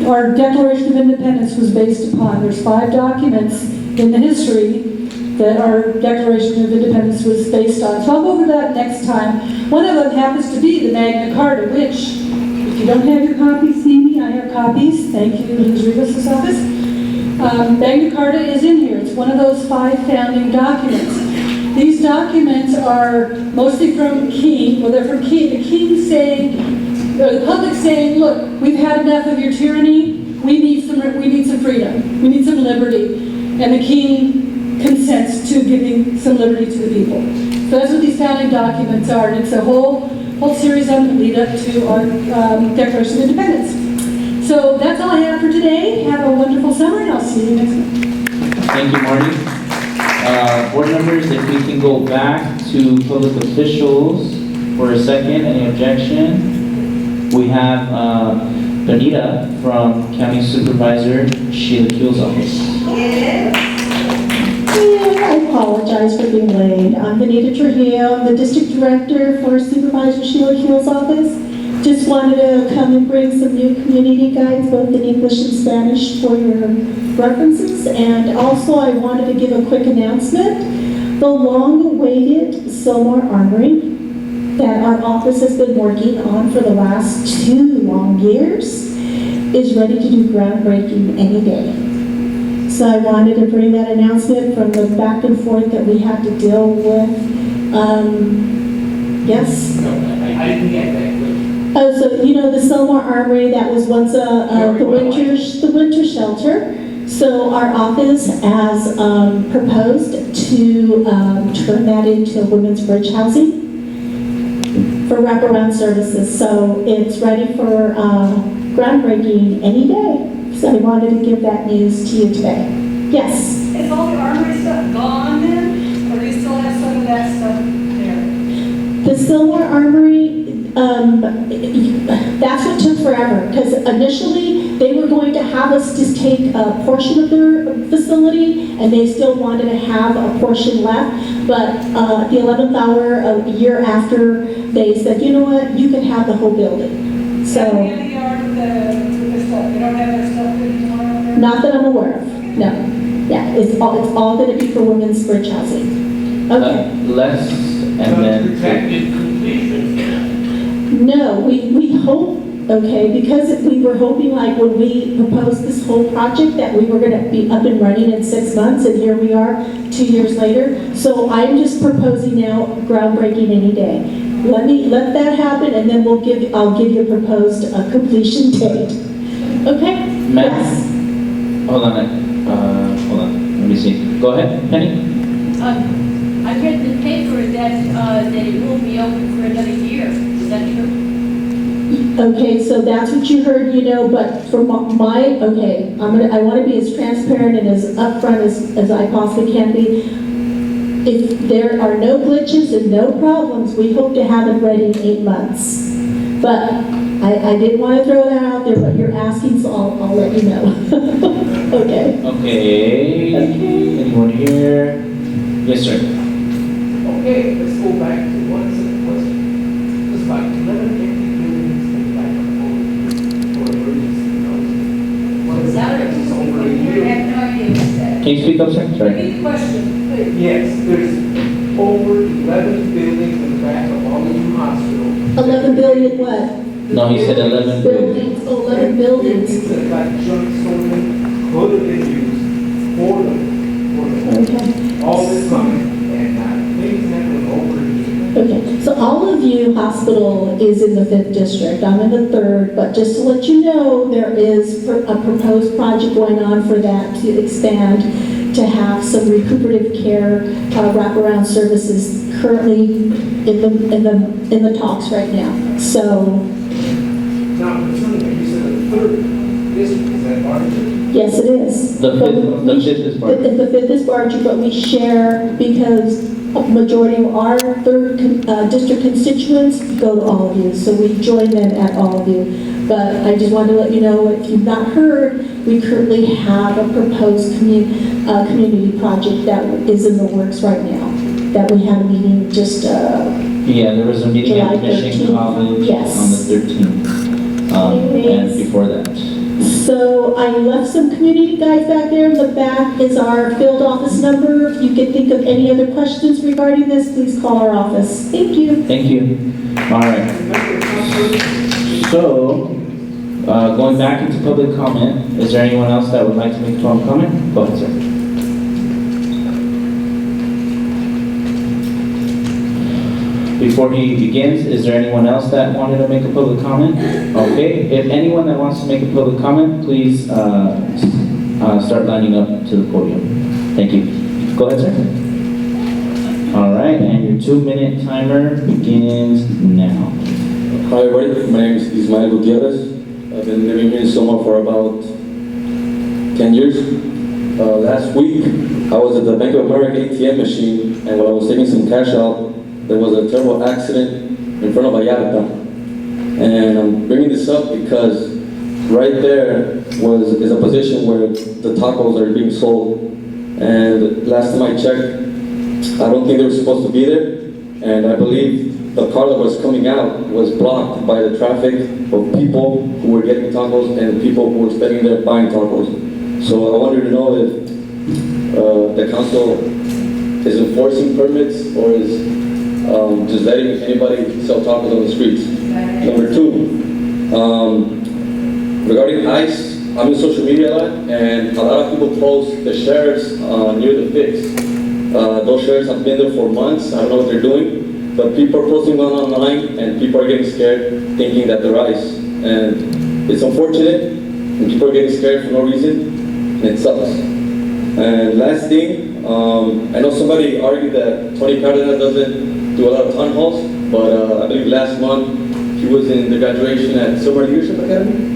S5: our Declaration of Independence was based upon. There's 5 documents in the history that our Declaration of Independence was based on. So I'll go over that next time. One of them happens to be the Magna Carta, which, if you don't have your copies, see me, I have copies. Thank you, Ms. Rivas' office. Magna Carta is in here. It's one of those 5 founding documents. These documents are mostly from King. Well, they're from King. The King saying, or the public saying, look, we've had enough of your tyranny. We need some freedom. We need some liberty. And the King consents to giving some liberty to the people. So that's what these founding documents are. And it's a whole series of them that lead up to our Declaration of Independence. So that's all I have for today. Have a wonderful summer, and I'll see you next month.
S2: Thank you, Marty. Board members, if we can go back to public officials for a second. Any objection? We have Benita from County Supervisor Sheila Kuehl's office.
S10: I apologize for being late. I'm Benita Trujillo. I'm the District Director for Supervisor Sheila Kuehl's office. Just wanted to come and bring some new community guides, both in English and Spanish, for your references. And also, I wanted to give a quick announcement. The long-awaited Sylmar Armory that our office has been working on for the last 2 long years is ready to do groundbreaking any day. So I wanted to bring that announcement from the back and forth that we had to deal with. Yes?
S3: No, I didn't get that.
S10: Oh, so you know the Sylmar Armory that was once the winter shelter. So our office has proposed to turn that into women's bridge housing for wraparound services. So it's ready for groundbreaking any day. So I wanted to give that news to you today. Yes?
S5: Is all the armory stuff gone then? Or do you still have some of that stuff there?
S10: The Sylmar Armory, that's what took forever, because initially they were going to have us just take a portion of their facility, and they still wanted to have a portion left, but at the 11th hour, a year after, they said, you know what, you can have the whole building. So,
S5: Have any yard with the stuff? They don't have their stuff anymore out there?
S10: not that I'm aware of, no. Yeah, it's all going to be for women's bridge housing. Okay.
S2: Less, and then.
S3: Protected completion.
S10: No, we hope, okay, because we were hoping like when we proposed this whole project that we were gonna be up and running in 6 months, and here we are 2 years later. So I'm just proposing now groundbreaking any day. Let that happen, and then I'll give you a proposed completion date. Okay?
S2: Matt?
S10: Yes.
S2: Hold on, let me see. Go ahead, Penny.
S9: I read in the paper that it will be open for another year. Is that true?
S10: Okay, so that's what you heard, you know, but for okay, I want to be as transparent and as upfront as I possibly can be. If there are no glitches and no problems, we hope to have it ready in 8 months. But I didn't want to throw that out there, but you're asking, so I'll let you know. Okay.
S2: Okay. Anyone here? Yes, sir.
S3: Okay, let's go back to what's about 11 empty buildings in the back for emergency housing. What is that? It's over a
S8: I
S3: year.
S8: have no idea what that.
S2: Can you speak up, sir? Sorry.
S5: Repeat the question, please.
S3: Yes, there's over 11 buildings in the back of all the new hospitals.
S10: 11 billion what?
S2: No, he said 11 buildings.
S10: Buildings, 11 buildings.
S3: Buildings that got junk stolen, could have been used for them.
S10: Okay.
S3: All this money, and things that were over a year.
S10: Okay, so all of you hospital is in the 5th district. I'm in the 3rd, but just to let you know, there is a proposed project going on for that to expand, to have some recuperative care wraparound services currently in the talks right now. So,
S3: Now, you said the 3rd district, is that larger?
S10: yes, it is.
S2: The fifth is Barger.
S10: The 5th is Barger, but we share because a majority of our 3rd district constituents go to all of you, so we join them at all of you. But I just wanted to let you know, if you've not heard, we currently have a proposed community project that is in the works right now, that we had a meeting just,
S2: Yeah, there was a meeting at
S10: July
S2: Michigan
S10: 13th.
S2: College
S10: Yes.
S2: on the 13th. And before that.
S10: So I left some community guides back there. In the back is our field office number. If you can think of any other questions regarding this, please call our office. Thank you.
S2: Thank you. All right. So, going back into public comment, is there anyone else that would like to make a public comment? Go ahead, sir. Before he begins, is there anyone else that wanted to make a public comment? Okay, if anyone that wants to make a public comment, please start lining up to the podium. Thank you. Go ahead, sir. All right, and your 2-minute timer begins now.
S13: Hi everybody, my name is Ismael Gutierrez. I've been living here in Sylmar for about 10 years. Last week, I was at the Bank of America ATM machine, and while I was taking some cash out, there was a terrible accident in front of Vallarta. And I'm bringing this up because right there is a position where the tacos are being sold. And last time I checked, I don't think they were supposed to be there. And I believe the car that was coming out was blocked by the traffic of people who were getting tacos and people who were standing there buying tacos. So I wanted to know if the council is enforcing permits or is just letting anybody sell tacos on the streets. Number two, regarding ICE, I'm in social media a lot, and a lot of people post the sheriffs near the fix. Those sheriffs have been there for months. I don't know what they're doing, but people are posting them online, and people are getting scared, thinking that they're ICE. And it's unfortunate, and people are getting scared for no reason, and it sucks. And last thing, I know somebody argued that Tony Cardenas doesn't do a lot of town halls, but I believe last month he was in the graduation at Sylmar Leadership Academy.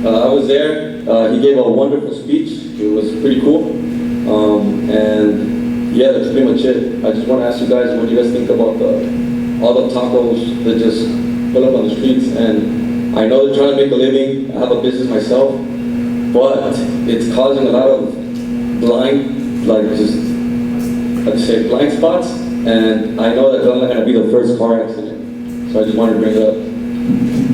S13: I was there. He gave a wonderful speech. It was pretty cool. And yeah, that's pretty much it. I just want to ask you guys, what do you guys think about all the tacos that just fill up on the streets? And I know they're trying to make a living. I have a business myself, but it's causing a lot of blind spots. And I know that they're not going to be the first car accident. So I just wanted to bring it up.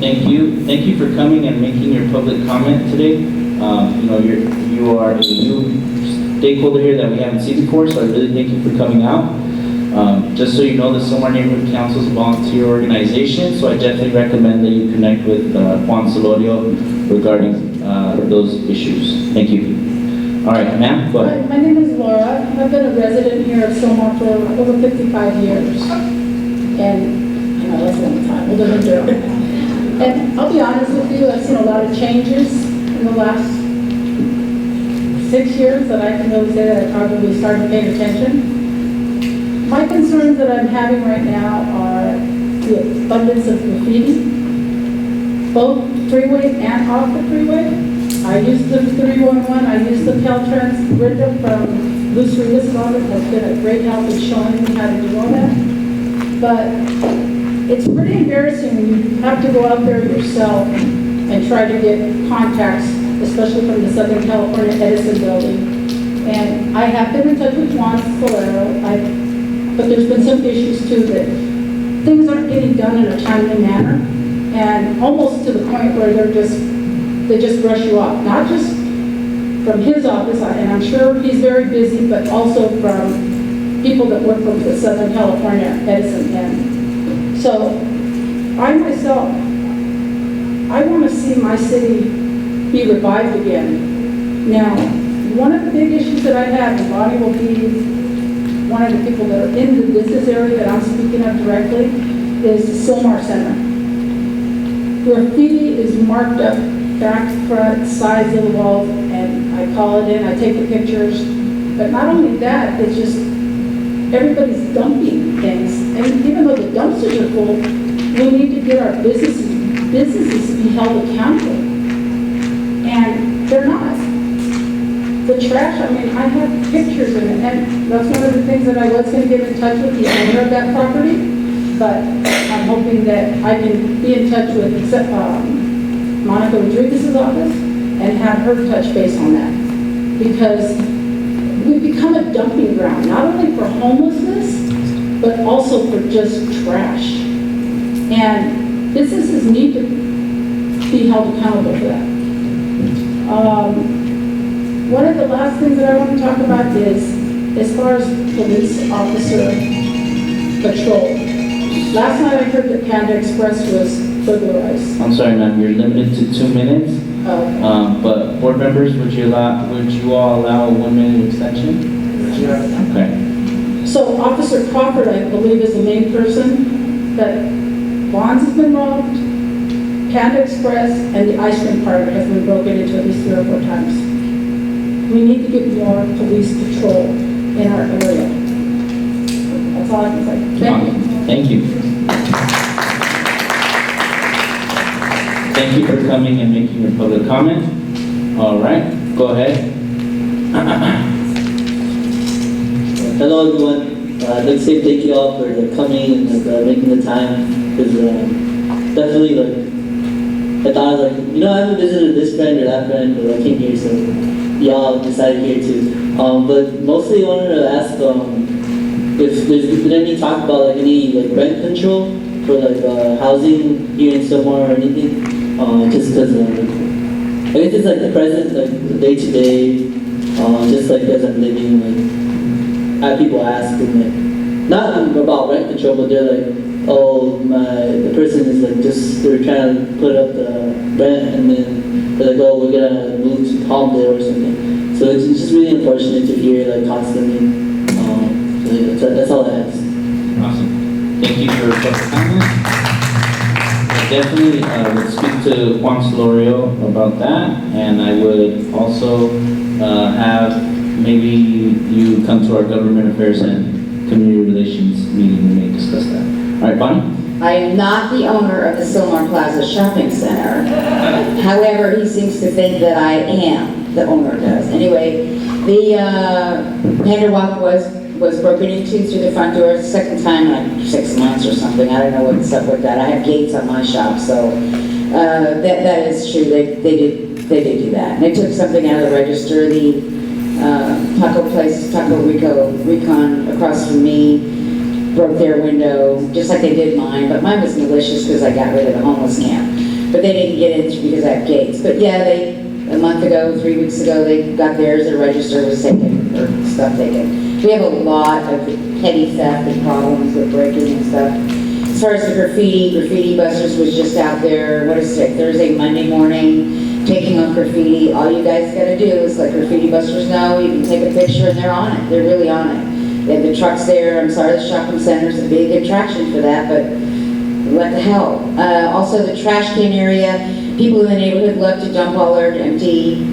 S2: Thank you. Thank you for coming and making your public comment today. You are a new stakeholder here that we haven't seen before, so I really thank you for coming out. Just so you know, the Sylmar Neighborhood Council is a volunteer organization, so I definitely recommend that you connect with Juan Solorio regarding those issues. Thank you. All right, ma'am, go ahead.
S5: My name is Laura. I've been a resident here of Sylmar for over 55 years. And, that's a long time, older than Joe. And I'll be honest with you, I've seen a lot of changes in the last 6 years that I can really say that I probably started paying attention. My concerns that I'm having right now are the abundance of graffiti, both freeway and off the freeway. I use the 311, I use the Caltrans. Brenda from Luce Reed's office has been a great help in showing me how to do all that. But it's pretty embarrassing when you have to go out there yourself and try to get contacts, especially from the Southern California Edison building. And I have been in touch with Juan Solero, but there's been some issues too that things aren't getting done in a timely manner, and almost to the point where they just brush you off. Not just from his office, and I'm sure he's very busy, but also from people that work from the Southern California Edison end. So, I myself, I want to see my city be revived again. Now, one of the big issues that I have, and Bonnie will be one of the people that are in the business area that I'm speaking of directly, is the Sylmar Center. Graffiti is marked up, back, front, sides of the walls, and I call it in, I take the pictures. But not only that, it's just everybody's dumping things. And even though the dumpsters are full, we need to get our businesses to be held accountable. And they're not. The trash, I have pictures of it, and that's one of the things that I was going to get in touch with the owner of that property, but I'm hoping that I can be in touch with Monica Rodriguez's office and have her touch base on that. Because we've become a dumping ground, not only for homelessness, but also for just trash. And businesses need to be held accountable for that. One of the last things that I want to talk about is as far as police officer patrol. Last night I heard that Panda Express was burglarized.
S2: I'm sorry, ma'am, you're limited to 2 minutes.
S5: Oh.
S2: But board members, would you all allow a 1 minute extension?
S5: Yeah.
S2: Okay.
S5: So Officer Crawford, I believe, is the main person, but Bonds has been robbed, Panda Express, and the ice cream parlor has been broken into at least 3 or 4 times. We need to get more police patrol in our area. That's all I can say. Thank you.
S2: Thank you. Thank you for coming and making your public comment. All right, go ahead.
S14: Hello everyone. I'd like to say thank you all for coming and making the time, because definitely I thought I haven't visited this friend or that friend, but I came here, so y'all decided here too. But mostly I wanted to ask if there's been any talk about any rent control for housing here in Sylmar or anything. Just because I guess it's the present, the day-to-day, just as I'm living, I have people ask, and not about rent control, but they're like, oh, the person is like they're trying to put up the rent, and then they're like, oh, we're gonna move to Palmdale or something. So it's just really unfortunate to hear like constantly. So that's all I have.
S2: Awesome. Thank you for your comment. I definitely would speak to Juan Solorio about that, and I would also have maybe you come to our government affairs and community relations meeting and may discuss that. All right, Bonnie?
S15: I am not the owner of the Sylmar Plaza Shopping Center. However, he seems to think that I am, the owner does. Anyway, the Panda Walk was broken into through the front door, second time in like 6 months or something. I don't know what's up with that. I have gates on my shop, so that is true. They did do that. And they took something out of the register. The taco place, Taco Recon across from me, broke their window, just like they did mine, but mine was malicious because I got rid of the homeless camp. But they didn't get it because I have gates. But yeah, a month ago, 3 weeks ago, they got theirs, their register was taken, or stuff taken. We have a lot of petty theft and problems with breaking and stuff. As far as the graffiti busters was just out there, what is it, Thursday, Monday morning, taking off graffiti. All you guys gotta do is let graffiti busters know, you can take a picture and they're on it, they're really on it. They have the trucks there. I'm sorry, the shopping center's a big attraction for that, but what the hell. Also the trash can area, people in the neighborhood love to dump all their empty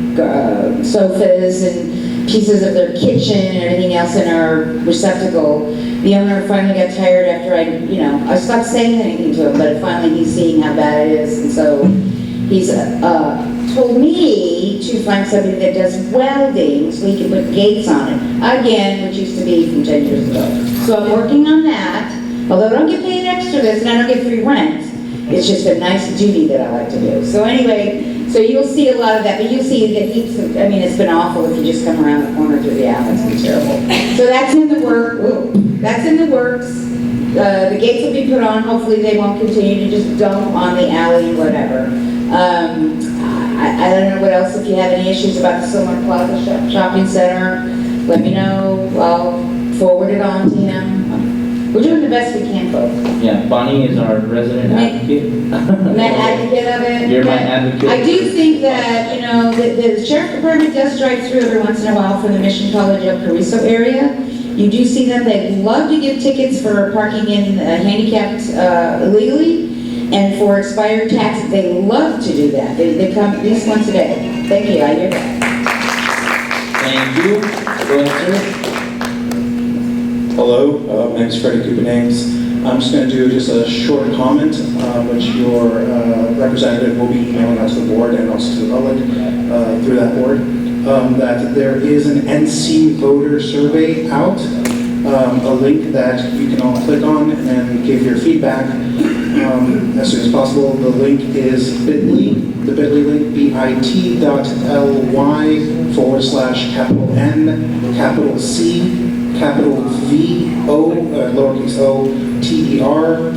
S15: sofas and pieces of their kitchen and everything else in our receptacle. The owner finally got tired after I stopped saying anything to him, but finally he's seeing how bad it is, and so he's told me to find somebody that does welding so he can put gates on it. Again, which used to be from 10 years ago. So I'm working on that. Although I don't get paid extra this and I don't get free rent. It's just a nice duty that I like to do. So anyway, so you'll see a lot of that, but you'll see that it's been awful if you just come around the corner through the alley. It's been terrible. So that's in the that's in the works. The gates will be put on. Hopefully they won't continue to just dump on the alley, whatever. I don't know what else. If you have any issues about the Sylmar Plaza Shopping Center, let me know. I'll forward it on to him. We're doing the best we can, folks.
S2: Yeah, Bonnie is our resident advocate.
S15: Advocate of it.
S2: You're my advocate.
S15: I do think that, the sheriff department does drive through every once in a while from the Mission College El Carrizo area. You do see them. They love to give tickets for parking in handicapped illegally. And for expired taxes, they love to do that. They come at least once a day. Thank you, I hear that.
S2: Thank you. Go ahead, sir.
S16: Hello, my name is Freddie Kupanames. I'm just going to do just a short comment, which your representative will be emailing out to the board and also to the public through that board, that there is an NC voter survey out, a link that you can all click on and give your feedback as soon as possible. The link is bit.ly, the bit.ly link, bit.ly/N, capital C, capital V, O, lowercase o, T-E-R,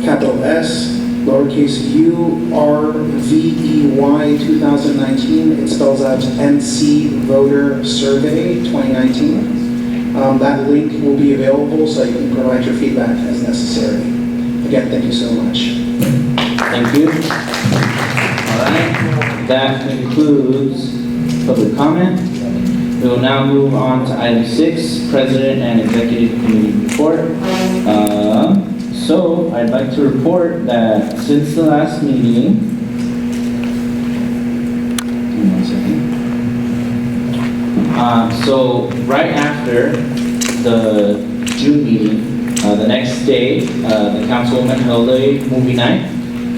S16: capital S, lowercase u, R, V-E-Y, 2019. It spells out NC Voter Survey 2019. That link will be available so you can provide your feedback as necessary. Again, thank you so much.
S2: Thank you. All right, that concludes public comment. We will now move on to item 6, President and Executive Committee report. So I'd like to report that since the last meeting, one second. So right after the June meeting, the next day, the councilwoman held a movie night,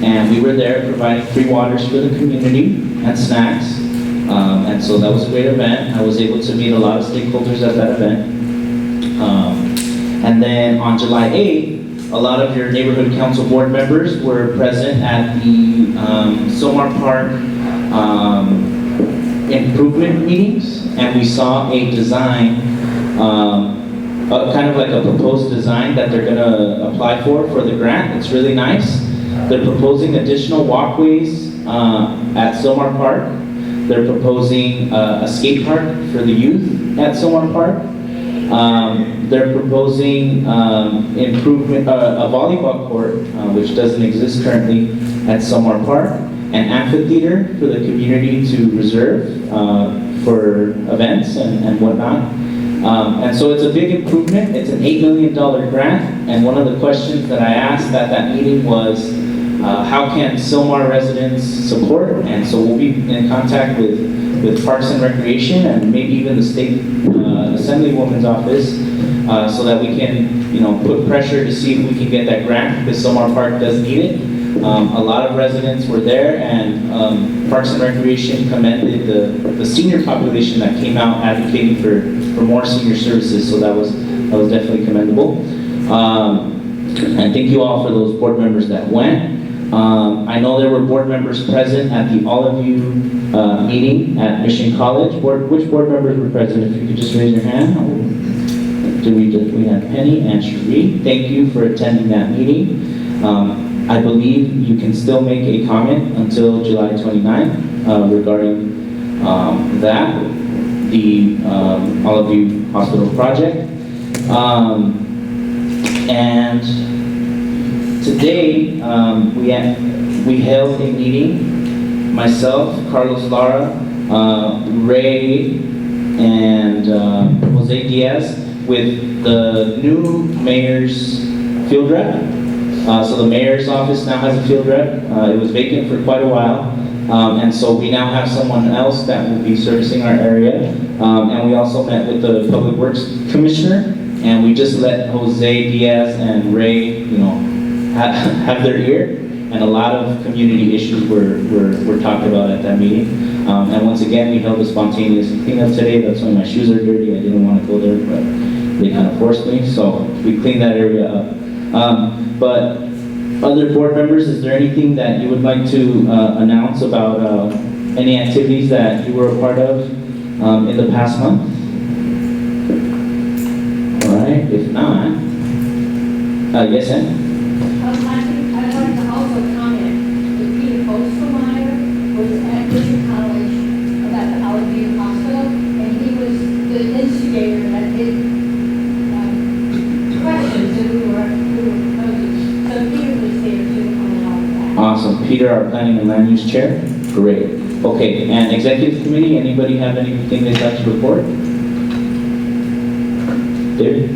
S2: and we were there providing free waters for the community and snacks. And so that was a great event. I was able to meet a lot of stakeholders at that event. And then on July 8th, a lot of your neighborhood council board members were present at the Sylmar Park improvement meetings, and we saw a design, kind of like a proposed design that they're gonna apply for the grant. It's really nice. They're proposing additional walkways at Sylmar Park. They're proposing a skate park for the youth at Sylmar Park. they're proposing improvement, a volleyball court, which doesn't exist currently at Sylmar Park, an amphitheater for the community to reserve for events and whatnot. And so it's a big improvement. It's an $8 million grant. And one of the questions that I asked at that meeting was, how can Sylmar residents support? And so we'll be in contact with Parks and Recreation and maybe even the state Assemblywoman's office so that we can, put pressure to see if we can get that grant, because Sylmar Park does need it. A lot of residents were there, and Parks and Recreation commended the senior population that came out advocating for more senior services, so that was definitely commendable. And thank you all for those board members that went. I know there were board members present at the All of You meeting at Mission College. Which board members were present? If you could just raise your hand. We had Penny and Cherie. Thank you for attending that meeting. I believe you can still make a comment until July 29th regarding that, the All of You Hospital project. And today we held a meeting, myself, Carlos Lara, Ray, and Jose Diaz, with the new mayor's field rep. So the mayor's office now has a field rep. It was vacant for quite a while. And so we now have someone else that will be servicing our area. And we also met with the Public Works Commissioner, and we just let Jose Diaz and Ray, have their ear. And a lot of community issues were talked about at that meeting. And once again, we held a spontaneous cleanup today. That's why my shoes are dirty. I didn't want to go there, but they kind of forced me. So we cleaned that area up. But other board members, is there anything that you would like to announce about any activities that you were a part of in the past month? All right, if not, yes, Ann?
S9: I'd like to also comment that Peter Ostermeyer was at Mission College about the Alameda Hospital, and he was the instigator that did questions that we were posing. So Peter was there too on all of that.
S2: Awesome. Peter, our Planning and Land Use Chair? Great. Okay, and Executive Committee, anybody have anything they'd like to report? David?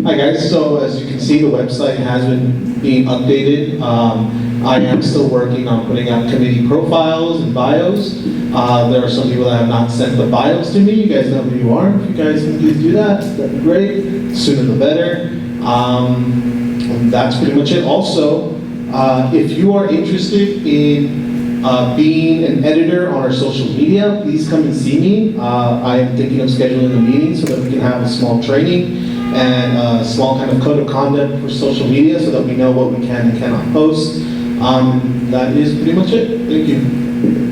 S17: Hi guys, so as you can see, the website has been being updated. I am still working on putting out committee profiles and bios. There are some people that have not sent the bios to me. You guys know who you are. If you guys can please do that, that'd be great. Sooner the better. And that's pretty much it. Also, if you are interested in being an editor on our social media, please come and see me. I am thinking of scheduling a meeting so that we can have a small training and a small kind of code of conduct for social media so that we know what we can and cannot post. That is pretty much it. Thank you.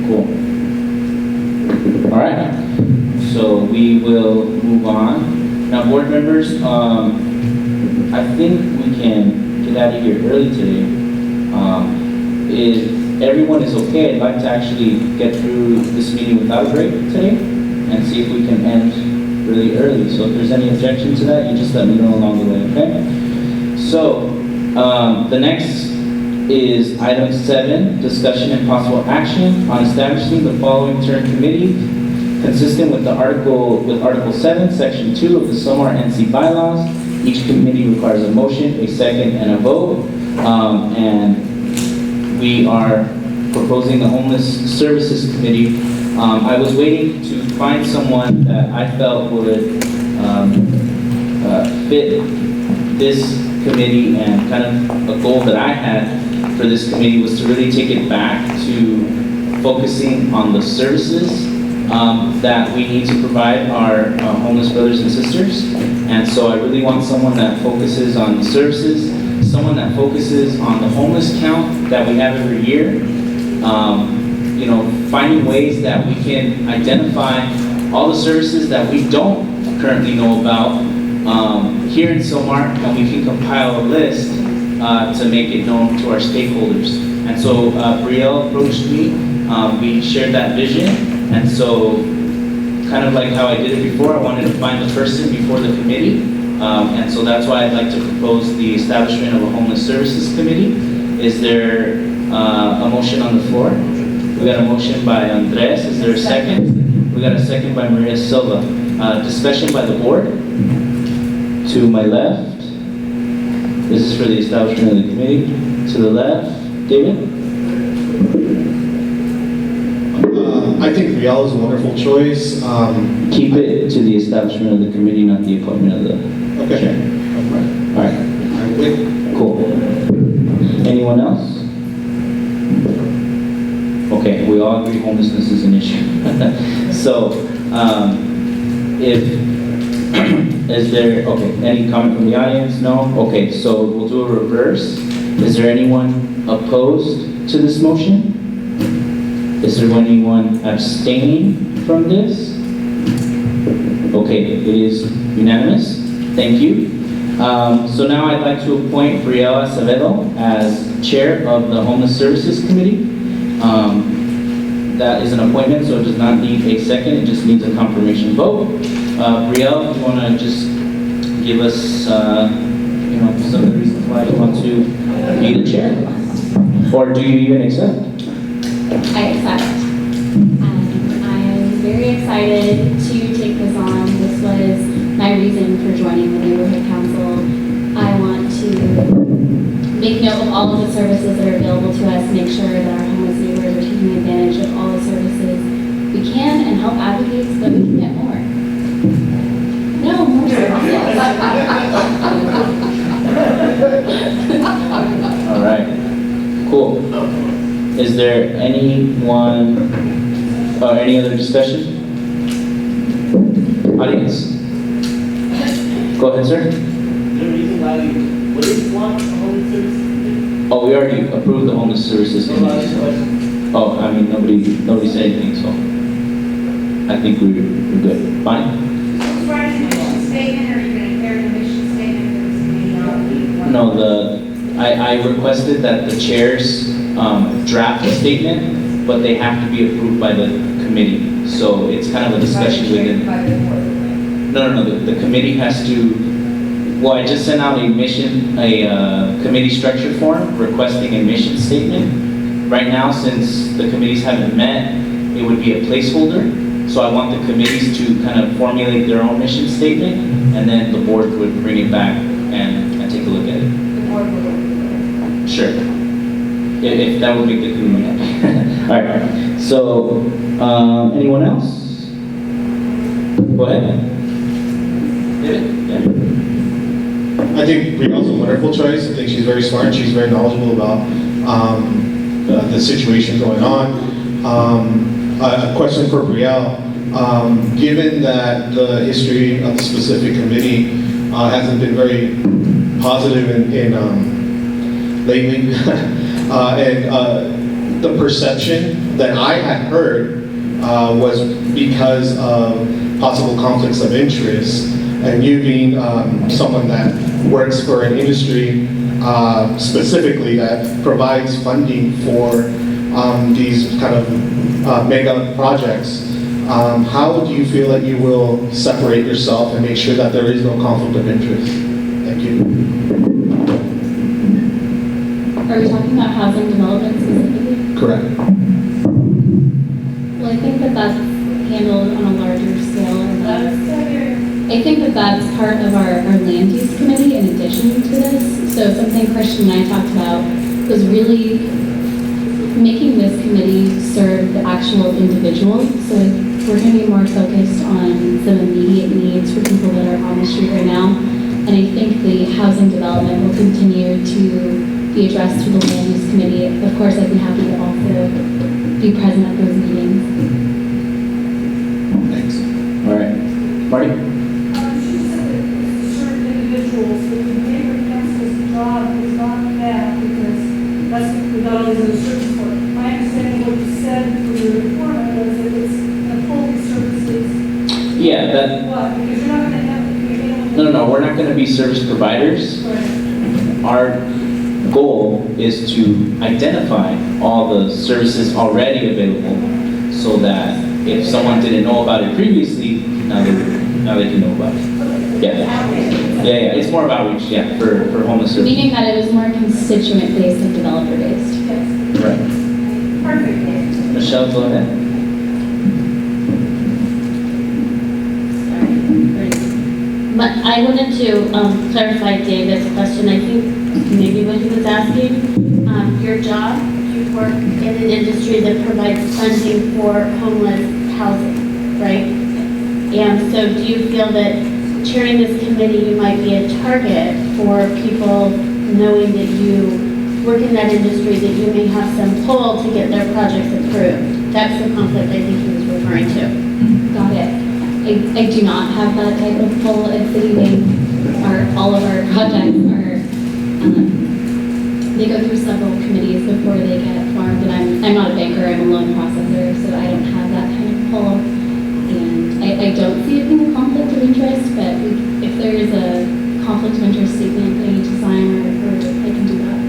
S2: Cool. All right. So we will move on. Now, board members, I think we can get out of here early today. If everyone is okay, I'd like to actually get through this meeting without a break today and see if we can end really early. So if there's any objection to that, you just let me know along the way, okay? So the next is item 7, discussion and possible action on establishing the following term committee consistent with Article 7, Section 2 of the Sylmar NC bylaws. Each committee requires a motion, a second, and a vote. And we are proposing the Homeless Services Committee. I was waiting to find someone that I felt would fit this committee, and kind of a goal that I had for this committee was to really take it back to focusing on the services that we need to provide our homeless brothers and sisters. And so I really want someone that focuses on the services, someone that focuses on the homeless count that we have every year, finding ways that we can identify all the services that we don't currently know about here in Sylmar, and we can compile a list to make it known to our stakeholders. And so Brielle approached me, we shared that vision, and so kind of like how I did it before, I wanted to find the person before the committee. And so that's why I'd like to propose the establishment of a homeless services committee. Is there a motion on the floor? We got a motion by Andres. Is there a second? We got a second by Maria Silva. Discussion by the board. To my left. This is for the establishment of the committee. To the left, David?
S17: I think Riel is a wonderful choice.
S2: Keep it to the establishment of the committee, not the appointment of the chair. All right. Cool. Anyone else? Okay, we all agree homelessness is an issue. So, is there, okay, any comment from the audience? No? Okay, so we'll do a reverse. Is there anyone opposed to this motion? Is there anyone abstaining from this? Okay, it is unanimous. Thank you. So now I'd like to appoint Brielle Acevedo as chair of the Homeless Services Committee. That is an appointment, so it does not need a second. It just needs a confirmation vote. Brielle, do you want to just give us, some of the reasons why you want to be the chair? Or do you even accept?
S10: I accept. I am very excited to take this on. This was my reason for joining the neighborhood council. I want to make note of all of the services that are available to us, make sure that our homeless neighbors are taking advantage of all the services we can, and help advocate so that we can get more. No, more services.
S2: All right. Cool. Is there anyone, or any other discussion? Audience? Go ahead, sir. Oh, we already approved the homeless services committee. So. Oh, I mean, nobody said anything, so I think we're good. Fine?
S8: Writing a mission statement, or are you going to carry the mission statement for this meeting?
S2: No, I requested that the chairs draft a statement, but they have to be approved by the committee. So it's kind of a discussion within. No, the committee has to. Well, I just sent out a committee structure form requesting a mission statement. Right now, since the committees haven't met, it would be a placeholder. So I want the committees to kind of formulate their own mission statement, and then the board would bring it back and take a look at it.
S8: The board will.
S2: Sure. If that would make the committee happy. All right. So, anyone else? Go ahead. David? Yeah.
S17: I think Brielle's a wonderful choice. I think she's very smart. She's very knowledgeable about the situation going on. A question for Brielle. Given that the history of the specific committee hasn't been very positive in lately, and the perception that I had heard was because of possible conflicts of interest, and you being someone that works for an industry specifically that provides funding for these kind of mega projects, how do you feel that you will separate yourself and make sure that there is no conflict of interest? Thank you.
S10: Are we talking about housing development specifically?
S17: Correct.
S10: Well, I think that that's handled on a larger scale. I think that that's part of our land use committee in addition to this. So something Christian and I talked about was really making this committee serve the actual individual. So we're going to be more focused on some immediate needs for people that are on the street right now. And I think the housing development will continue to be addressed through the land use committee. Of course, I'd be happy to also be present at those meetings.
S2: Thanks. All right. Marty?
S5: She said that certain individuals, but the neighborhood council's job is not that, because that's what we got all these other services for. My understanding of what you said for your report was that it's going to pull these services.
S2: Yeah, that.
S5: What? Because you're not going to have to.
S2: No, we're not going to be service providers.
S5: Right.
S2: Our goal is to identify all the services already available so that if someone didn't know about it previously, now they can know about it. Yeah, it's more of outreach, for homeless services.
S10: Meaning that it was more constituent-based than developer-based.
S2: Right.
S8: Perfect.
S2: Michelle, go ahead.
S4: But I wanted to clarify David's question. I think maybe what he was asking, your job, you work in an industry that provides funding for homeless housing, right? And so do you feel that chairing this committee, you might be a target for people knowing that you work in that industry, that you may have some pull to get their projects approved? That's the conflict I think he was referring to.
S10: Got it. I do not have that type of pull at City Bank. All of our projects are, they go through several committees before they get formed, and I'm not a banker, I'm a loan processor, so I don't have that kind of pull. And I don't see it being a conflict of interest, but if there is a conflict of interest statement that I need to sign, or I can do that.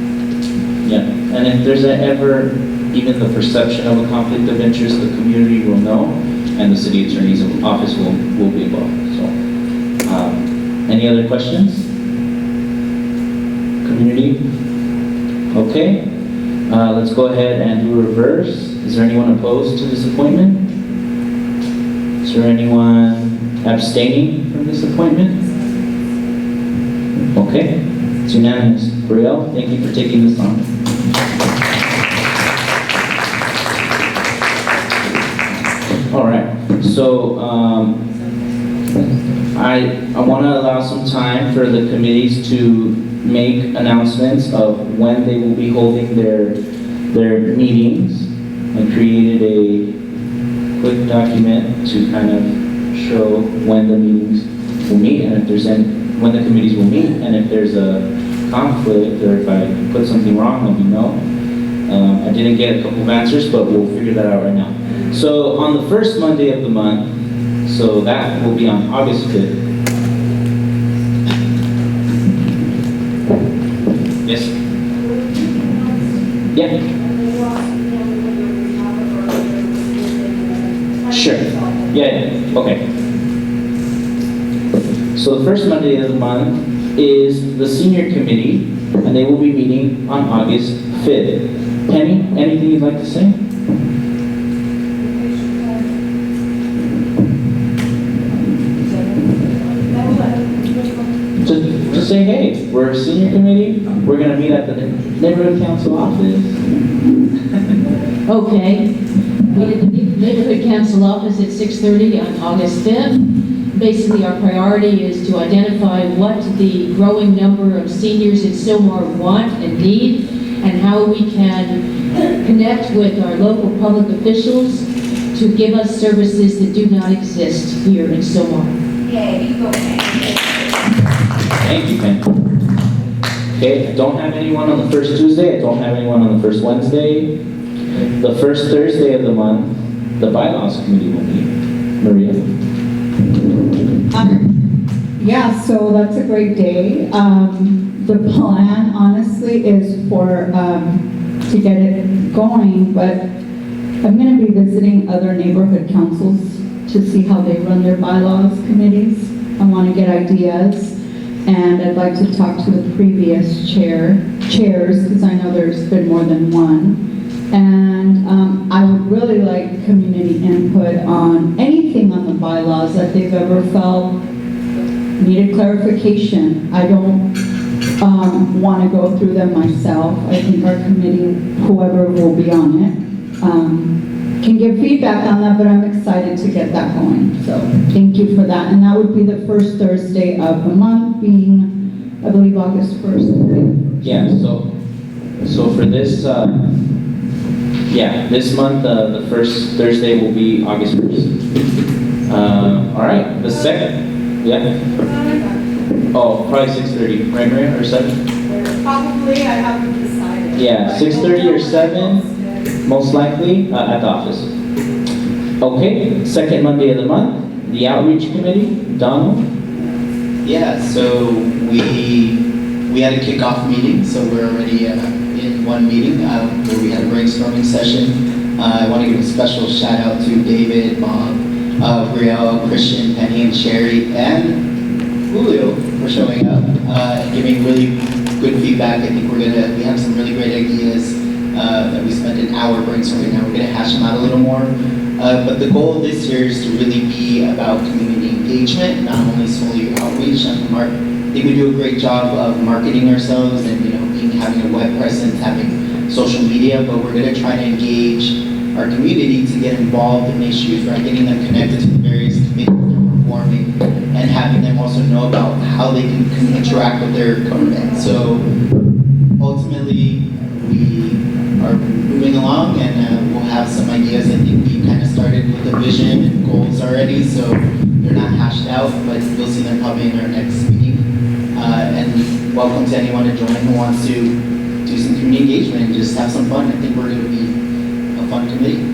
S2: Yeah, and if there's ever even the perception of a conflict of interest, the community will know, and the city attorney's office will be involved. So, any other questions? Community? Okay. Let's go ahead and do reverse. Is there anyone opposed to this appointment? Is there anyone abstaining from this appointment? Okay, it's unanimous. Brielle, thank you for taking this on. All right, so I want to allow some time for the committees to make announcements of when they will be holding their meetings. I created a quick document to kind of show when the meetings will meet, and if there's when the committees will meet, and if there's a conflict or if I put something wrong, let me know. I didn't get a couple of answers, but we'll figure that out right now. So on the first Monday of the month, so that will be on August 5th. Yes? Yeah. Sure. Yeah, okay. So the first Monday of the month is the senior committee, and they will be meeting on August 5th. Penny, anything you'd like to say? Just say, hey, we're a senior committee, we're going to meet at the neighborhood council office.
S12: Okay. Meet at the neighborhood council office at 6:30 on August 5th. Basically, our priority is to identify what the growing number of seniors in Sylmar want and need, and how we can connect with our local public officials to give us services that do not exist here in Sylmar.
S8: Yeah, you go ahead.
S2: Thank you, Penny. Okay, I don't have anyone on the first Tuesday, I don't have anyone on the first Wednesday. The first Thursday of the month, the bylaws committee will meet. Maria?
S18: Yeah, so that's a great day. The plan, honestly, is for, to get it going, but I'm gonna be visiting other neighborhood councils to see how they run their bylaws committees. I wanna get ideas, and I'd like to talk to the previous chairs, because I know there's been more than one. And I would really like community input on anything on the bylaws that they've ever felt needed clarification. I don't want to go through them myself. I think our committee, whoever will be on it, can give feedback on that, but I'm excited to get that going. So thank you for that. And that would be the first Thursday of the month, being, I believe, August 1st.
S2: Yeah, so for this, this month, the first Thursday will be August 1st. All right, the second, oh, probably 6:30, right, Maria, or 7?
S5: Probably, I haven't decided.
S2: Yeah, 6:30 or 7, most likely, at the office. Okay, second Monday of the month, the outreach committee, Donald?
S19: Yeah, so we had a kickoff meeting, so we're already in one meeting where we had a brainstorming session I want to give a special shout out to David, Bob, Brielle, Christian, Penny, and Sherry, and Julio for showing up and giving really good feedback. I think we have some really great ideas that we spent an hour brainstorming. Now we're going to hash them out a little more. But the goal this year is to really be about community engagement, not only solely outreach. I think we do a great job of marketing ourselves and having a web presence, having social media, but we're going to try to engage our community to get involved in issues, right? Getting them connected to the various committees that we're forming and having them also know about how they can interact with their government. So ultimately, we are moving along and we'll have some ideas. I think we kind of started with a vision and goals already, so they're not hashed out, but you'll see them probably in our next meeting. And welcome to anyone to join who wants to do some community engagement and just have some fun. I think we're going to be a fun committee.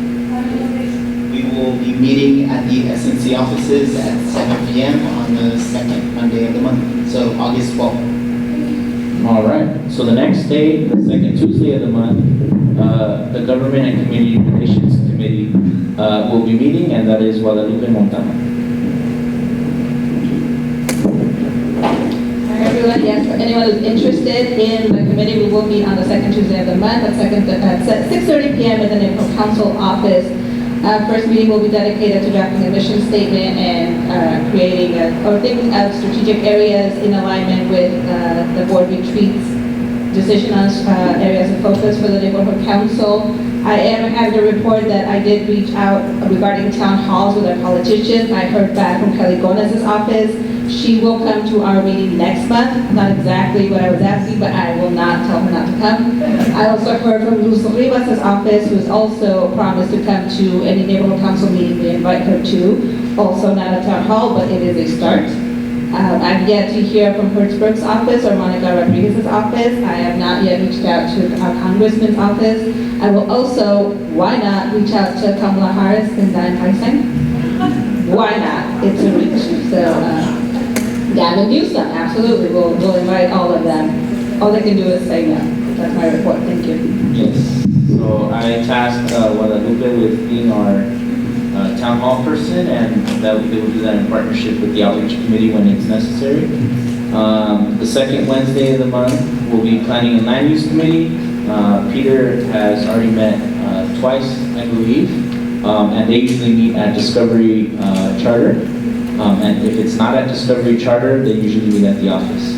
S19: We will be meeting at the SNC offices at 7 p.m. on the second Monday of the month, so August 12th.
S2: All right, so the next day, the second Tuesday of the month, the Government and Community Relations Committee will be meeting, and that is Guadalupe, Montana.
S20: Hi everyone, yes, for anyone who's interested in the committee, we will meet on the second Tuesday of the month at 6:30 p.m. in the neighborhood council office. First meeting will be dedicated to drafting a mission statement and creating or thinking of strategic areas in alignment with the board retreats decision on areas of focus for the neighborhood council. I am happy to report that I did reach out regarding town halls with our politicians. I heard back from Kelly Gomez's office. She will come to our meeting next month. Not exactly what I was asking, but I will not tell her not to come. I also heard from Luz Rivas' office, who's also promised to come to any neighborhood council meeting we invite her to. Also not a town hall, but it is a start. I've yet to hear from Hertzberg's office or Monica Rodriguez's office. I have not yet reached out to our congressman's office. I will also, why not, reach out to Kamala Harris and Dianne Feinstein? Why not? It's a reach. So, Gavin Newsom, absolutely. We'll invite all of them. All they can do is say no. That's my report. Thank you.
S2: Yes. So I tasked Guadalupe with being our town hall person, and that they will do that in partnership with the outreach committee when it's necessary. The second Wednesday of the month, we'll be planning a land use committee. Peter has already met twice, I believe, and they usually meet at Discovery Charter. And if it's not at Discovery Charter, they usually meet at the office.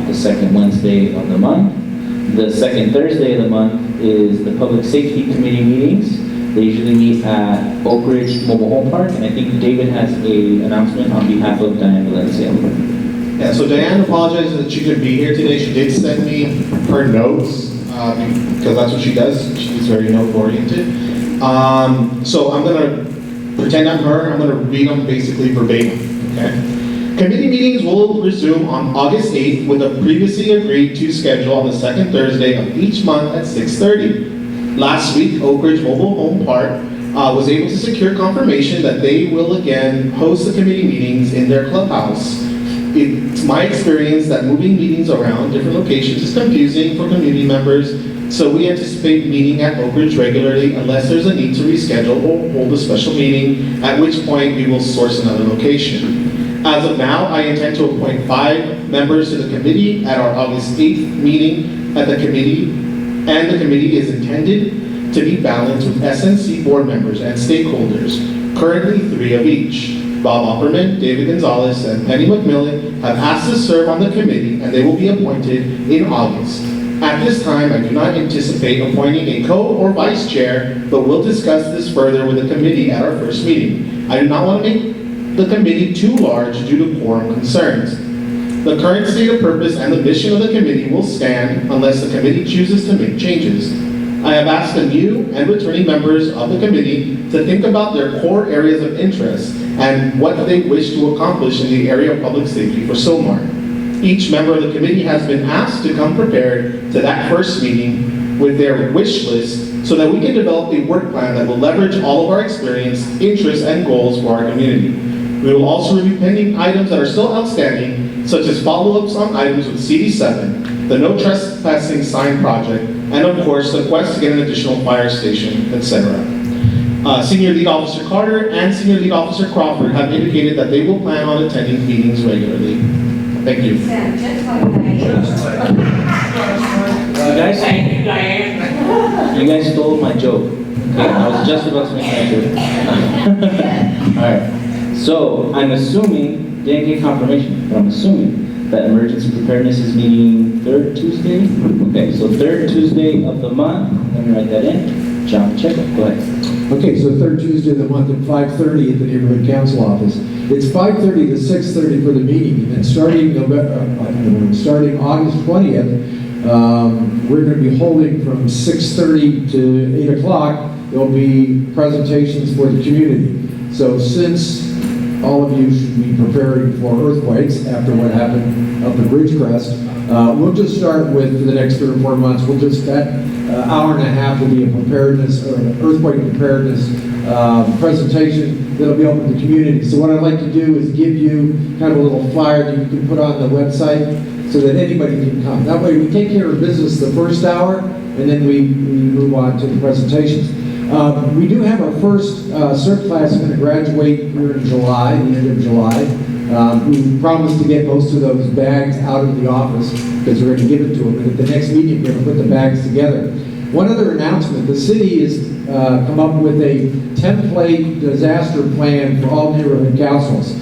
S2: The second Wednesday of the month. The second Thursday of the month is the Public Safety Committee meetings. They usually meet at Oak Ridge Mobile Home Park, and I think David has an announcement on behalf of Diane Valencia.
S17: Yeah, so Diane apologizes that she couldn't be here today. She did send me her notes, because that's what she does. She's very note-oriented. So I'm gonna pretend I'm her. I'm gonna read them basically verbatim, okay? Committee meetings will resume on August 8th with a previously agreed to schedule on the second Thursday of each month at 6:30. Last week, Oak Ridge Mobile Home Park was able to secure confirmation that they will again host the committee meetings in their clubhouse. It's my experience that moving meetings around different locations is confusing for community members, so we anticipate meeting at Oak Ridge regularly unless there's a need to reschedule or hold a special meeting, at which point we will source another location. As of now, I intend to appoint 5 members to the committee at our August 8th meeting at the committee, and the committee is intended to be balanced with SNC board members and stakeholders, currently 3 of each. Bob Opperman, David Gonzalez, and Penny McMillan have asked to serve on the committee, and they will be appointed in August. At this time, I do not anticipate appointing a co- or vice chair, but we'll discuss this further with the committee at our first meeting. I do not want to make the committee too large due to quorum concerns. The current state of purpose and the mission of the committee will stand unless the committee chooses to make changes. I have asked the new and returning members of the committee to think about their core areas of interest and what they wish to accomplish in the area of public safety for Sylmar. Each member of the committee has been asked to come prepared to that first meeting with their wish list so that we can develop a work plan that will leverage all of our experience, interests, and goals for our community. We will also review pending items that are still outstanding, such as follow-ups on items with CD7, the no trespassing sign project, and of course, the quest to get an additional fire station, etc. Senior Lead Officer Carter and Senior Lead Officer Crawford have indicated that they will plan on attending meetings regularly. Thank you.
S8: Sam, just like
S2: You guys stole my joke. Okay, I was just about to make that joke. Alright, so I'm assuming, didn't get confirmation, but I'm assuming that emergency preparedness is meeting third Tuesday? Okay, so third Tuesday of the month, let me write that in. John, check it, go ahead.
S19: Okay, so third Tuesday of the month at 5:30 at the neighborhood council office. It's 5:30 to 6:30 for the meeting, and then starting August 20th, we're going to be holding from 6:30 to 8 o'clock. There'll be presentations for the community. So since all of you should be preparing for earthquakes after what happened up at Ridgecrest, we'll just start with, for the next 3 or 4 months, that hour and a half will be a preparedness, or an earthquake preparedness presentation that'll be open to the community. So what I'd like to do is give you kind of a little flyer that you can put on the website so that anybody can come. That way we take care of business the first hour, and then we move on to the presentations. We do have our first CERT class going to graduate here in July, the end of July. We promised to get most of those bags out of the office because we're going to give it to them. And at the next meeting, we're going to put the bags together. One other announcement, the city has come up with a template disaster plan for all neighborhood councils.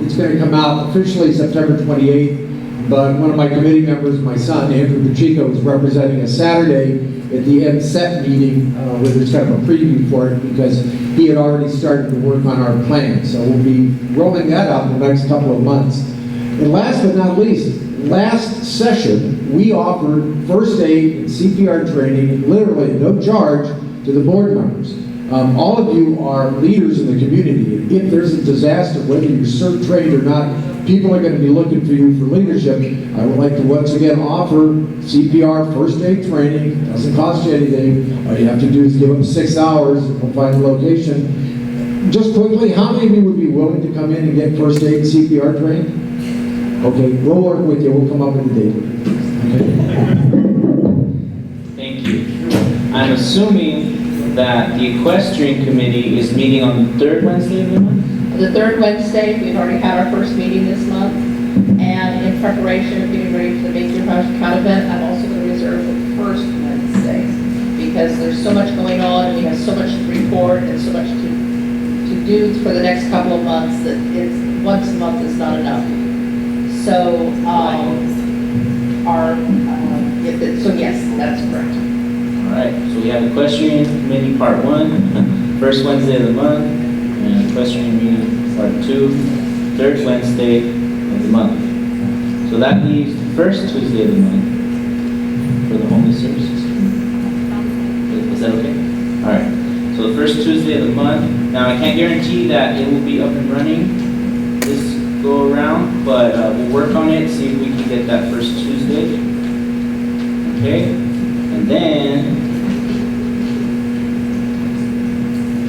S19: It's going to come out officially September 28th, but one of my committee members, my son, Andrew Pacheco, is representing a Saturday at the MSET meeting where there's kind of a preview for it because he had already started to work on our plan. So we'll be rolling that out in the next couple of months. And last but not least, last session, we offered first aid and CPR training, literally at no charge, to the board members. All of you are leaders in the community. If there's a disaster, whether you're CERT trained or not, people are going to be looking for you for leadership. I would like to once again offer CPR first aid training. It doesn't cost you anything. All you have to do is give them 6 hours and we'll find a location. Just quickly, how many of you would be willing to come in and get first aid and CPR training? Okay, we'll work with you. We'll come up with a date. Okay.
S2: Thank you. I'm assuming that the equestrian committee is meeting on the third Wednesday of the month?
S20: The third Wednesday, we've already had our first meeting this month, and in preparation of getting ready for the Make Your House Count event, I'm also going to reserve the first Wednesday, because there's so much going on, and we have so much to report, and so much to do for the next couple of months, that once a month is not enough. So, so yes, that's correct.
S2: All right, so we have equestrian committee part 1, first Wednesday of the month, and equestrian meeting part 2, third Wednesday of the month. So that leaves the first Tuesday of the month for the homeless services. Is that okay? All right, so the first Tuesday of the month. Now I can't guarantee that it will be up and running this go around, but we'll work on it, see if we can get that first Tuesday. Okay, and then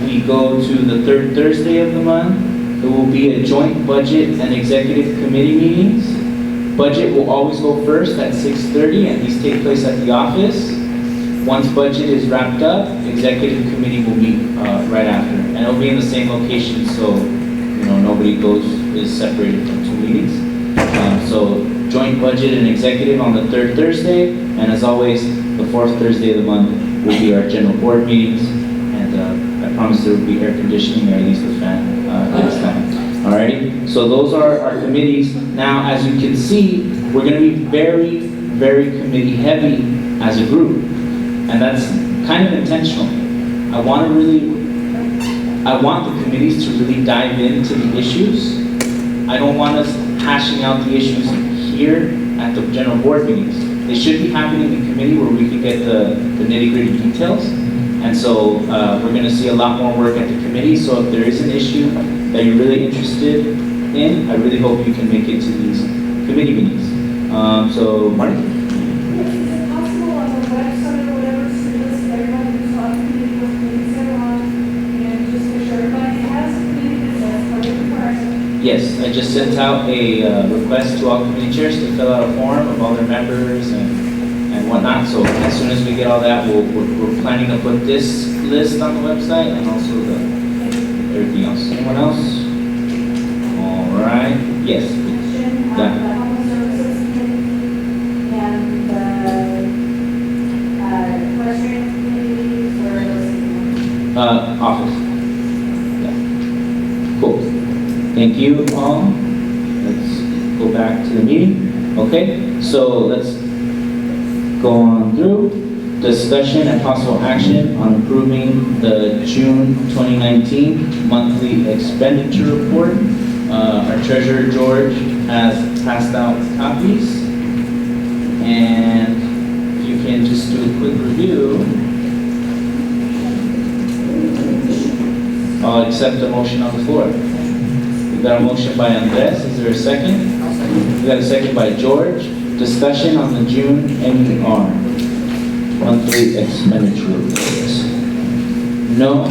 S2: we go to the third Thursday of the month. There will be a joint budget and executive committee meetings. Budget will always go first at 6:30, and these take place at the office. Once budget is wrapped up, executive committee will meet right after, and it'll be in the same location, so nobody is separated from 2 meetings. So joint budget and executive on the third Thursday, and as always, the fourth Thursday of the month will be our general board meetings, and I promise there will be air conditioning, or at least a fan this time. Alrighty, so those are our committees. Now, as you can see, we're going to be very, very committee heavy as a group, and that's kind of intentional. I want the committees to really dive into the issues. I don't want us hashing out the issues here at the general board meetings. They should be happening in committee where we can get the nitty-gritty details. And so we're going to see a lot more work at the committee. So if there is an issue that you're really interested in, I really hope you can make it to these committee meetings. So, Marty?
S5: Is it possible on the website or whatever to list everybody who's on committee, what committees they're on, and just make sure everybody has a committee that's for every person?
S2: Yes, I just sent out a request to all committee chairs to fill out a form of all their members and and whatnot. So as soon as we get all that, we're planning to put this list on the website and also everything else. Anyone else? All right. Yes. Yeah. Office. Yeah. Cool. Thank you all. Let's go back to the meeting. Okay, so let's go on through. Discussion and possible action on approving the June 2019 monthly expenditure report. Our treasurer, George, has passed out copies. And you can just do a quick review. I'll accept a motion on the floor. We've got a motion by Andres. Is there a second? We've got a second by George. Discussion on the June MER monthly expenditure reports. No?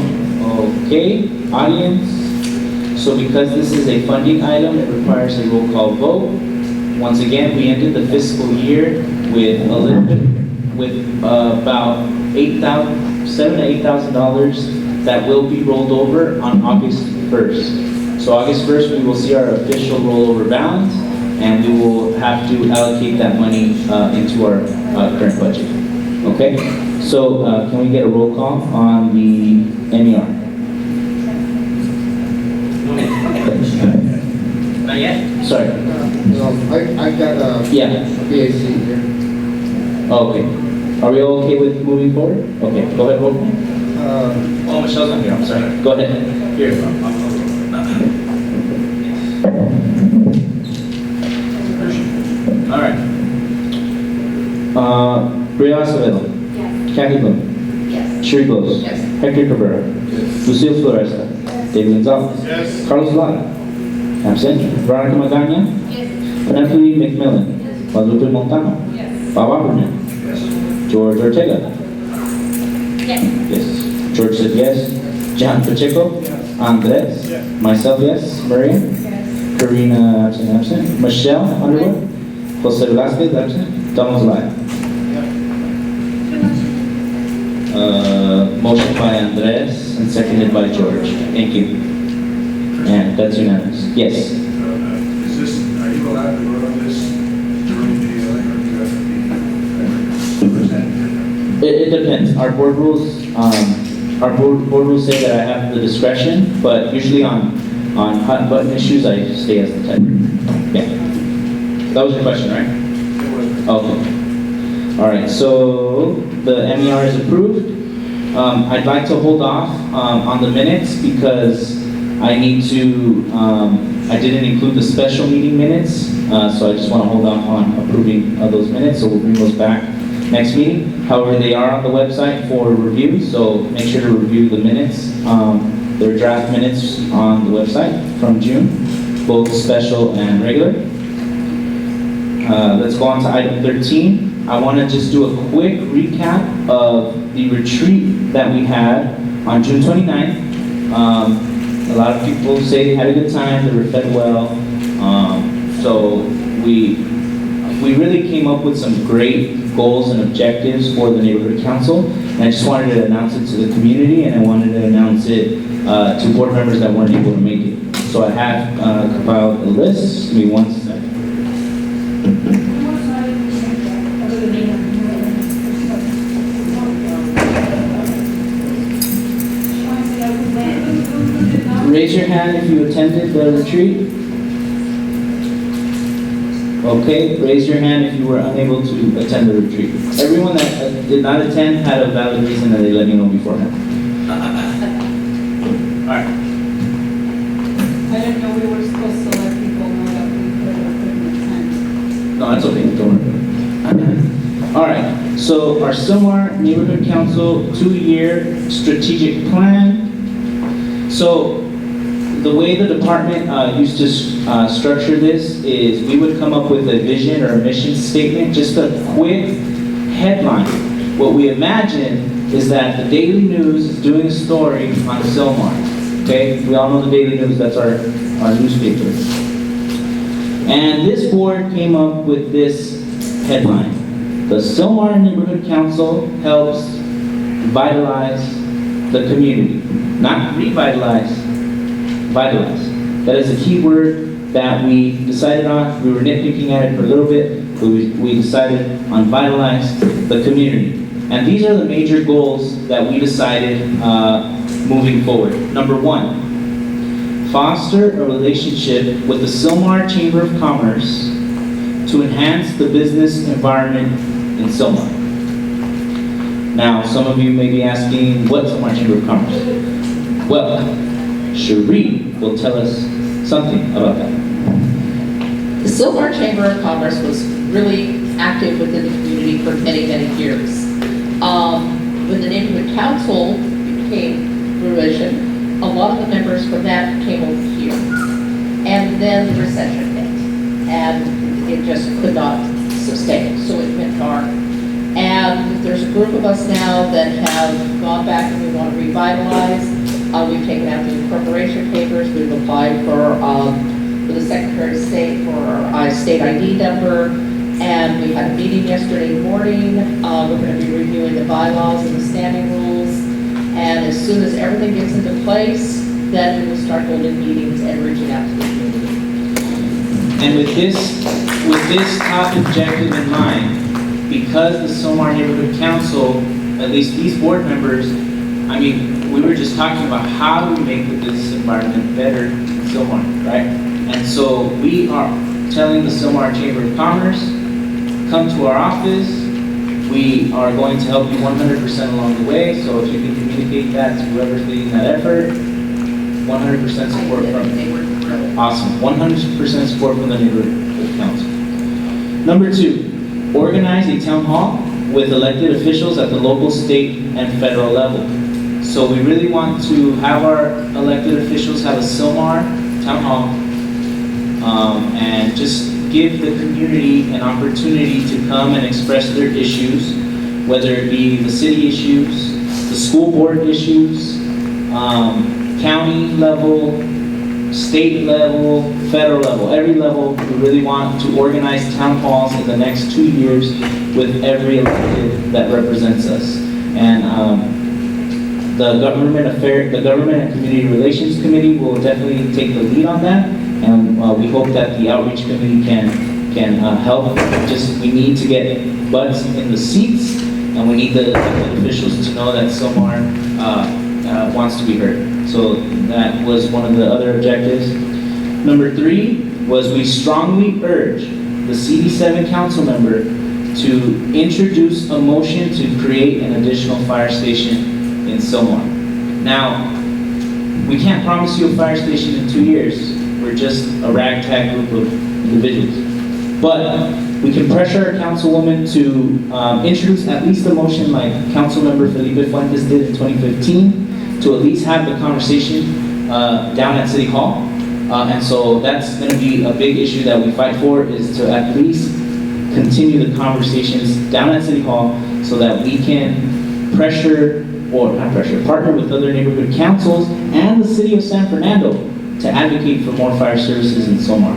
S2: Okay. Audience? So because this is a funding item, it requires a roll call vote. Once again, we ended the fiscal year with a little bit, with about $7,000 to $8,000 that will be rolled over on August 1st. So August 1st, we will see our official rollover balance, and we will have to allocate that money into our current budget. Okay? So can we get a roll call on the MER? Not yet? Sorry.
S21: I got a BAC here.
S2: Okay. Are we all okay with moving forward? Okay, go ahead, roll call. Oh, Michelle's not here, I'm sorry. Go ahead. Here. All right. Bria Acevedo.
S8: Yes.
S2: Kathy Bloom.
S8: Yes.
S2: Sherry Blows.
S8: Yes.
S2: Hector Cabrera. Lucille Floresta. David Gonzalez.
S11: Yes.
S2: Carlos Lara. Absent. Veronica Magana.
S8: Yes.
S2: Anthony McMillan.
S8: Yes.
S2: Guadalupe Montano.
S8: Yes.
S2: Bob Opperman.
S11: Yes.
S2: George Ortega.
S8: Yes.
S2: Yes. George said yes. John Pacheco.
S11: Yes.
S2: Andres.
S11: Yes.
S2: Myself, yes. Maria.
S8: Yes.
S2: Karina, absent. Michelle Underwood. Jose Velasquez, absent. Thomas Lyle. Motion by Andres and seconded by George. Thank you. And that's unanimous. Yes.
S11: Is this, are you allowed to vote on this during the, or do you have to be presented?
S2: It depends. Our board rules, board rules say that I have the discretion, but usually on hot button issues, I stay as the type. Yeah. That was your question, right? Okay. All right. So the MER is approved. I'd like to hold off on the minutes because I need to. I didn't include the special meeting minutes, so I just want to hold off on approving those minutes. So we'll bring those back next meeting. However, they are on the website for review, so make sure to review the minutes. There are draft minutes on the website from June, both special and regular. Let's go on to item 13. I want to just do a quick recap of the retreat that we had on June 29th. A lot of people say they had a good time, they were fed well. So we really came up with some great goals and objectives for the neighborhood council. And I just wanted to announce it to the community, and I wanted to announce it to board members that weren't able to make it. So I have compiled a list. Give me one second. Raise your hand if you attended the retreat. Okay, raise your hand if you were unable to attend the retreat. Everyone that did not attend had a valid reason that they let me know beforehand. All right.
S9: I didn't know we were supposed to let people know that we couldn't attend.
S2: No, that's okay, don't worry. All right, so our Sylmar Neighborhood Council 2-year strategic plan. So the way the department used to structure this is we would come up with a vision or a mission statement, just a quick headline. What we imagine is that the Daily News is doing a story on Sylmar. Okay, we all know the Daily News, that's our newspaper. And this board came up with this headline. The Sylmar Neighborhood Council helps vitalize the community. Not revitalize, vitalize. That is a key word that we decided on. We were nitpicking at it for a little bit, but we decided on vitalize the community. And these are the major goals that we decided moving forward. Number 1, foster a relationship with the Sylmar Chamber of Commerce to enhance the business environment in Sylmar. Now, some of you may be asking, what's Sylmar Chamber of Commerce? Well, Cherie will tell us something about that.
S6: The Sylmar Chamber of Commerce was really active within the community for many, many years. When the neighborhood council became fruition, a lot of the members from that came over here. And then the recession hit, and it just could not sustain, so it went dark. And there's a group of us now that have gone back and we want to revitalize. We've taken out the incorporation papers, we've applied for the Secretary of State for our state ID number, and we had a meeting yesterday morning. We're going to be reviewing the bylaws and the standing rules, and as soon as everything gets into place, then we will start holding meetings and reaching out to the community.
S2: And with this top objective in mind, because the Sylmar Neighborhood Council, at least these board members, I mean, we were just talking about how do we make the business environment better in Sylmar, right? And so we are telling the Sylmar Chamber of Commerce, come to our office. We are going to help you 100% along the way. So if you can communicate that to whoever's leading that effort, 100% support from. Awesome, 100% support from the neighborhood council. Number 2, organize a town hall with elected officials at the local, state, and federal level. So we really want to have our elected officials have a Sylmar town hall and just give the community an opportunity to come and express their issues, whether it be the city issues, the school board issues, county level, state level, federal level, every level. We really want to organize town halls in the next 2 years with every elected that represents us. And the Government and Community Relations Committee will definitely take the lead on that, and we hope that the Outreach Committee can help. We need to get butts in the seats, and we need the elected officials to know that Sylmar wants to be heard. So that was one of the other objectives. Number 3 was we strongly urge the CD7 council member to introduce a motion to create an additional fire station in Sylmar. Now, we can't promise you a fire station in 2 years. We're just a ragtag group of individuals. But we can pressure our councilwoman to introduce at least a motion like Councilmember Felipe Fuentes did in 2015 to at least have the conversation down at City Hall. And so that's going to be a big issue that we fight for, is to at least continue the conversations down at City Hall so that we can partner with other neighborhood councils and the city of San Fernando to advocate for more fire services in Sylmar.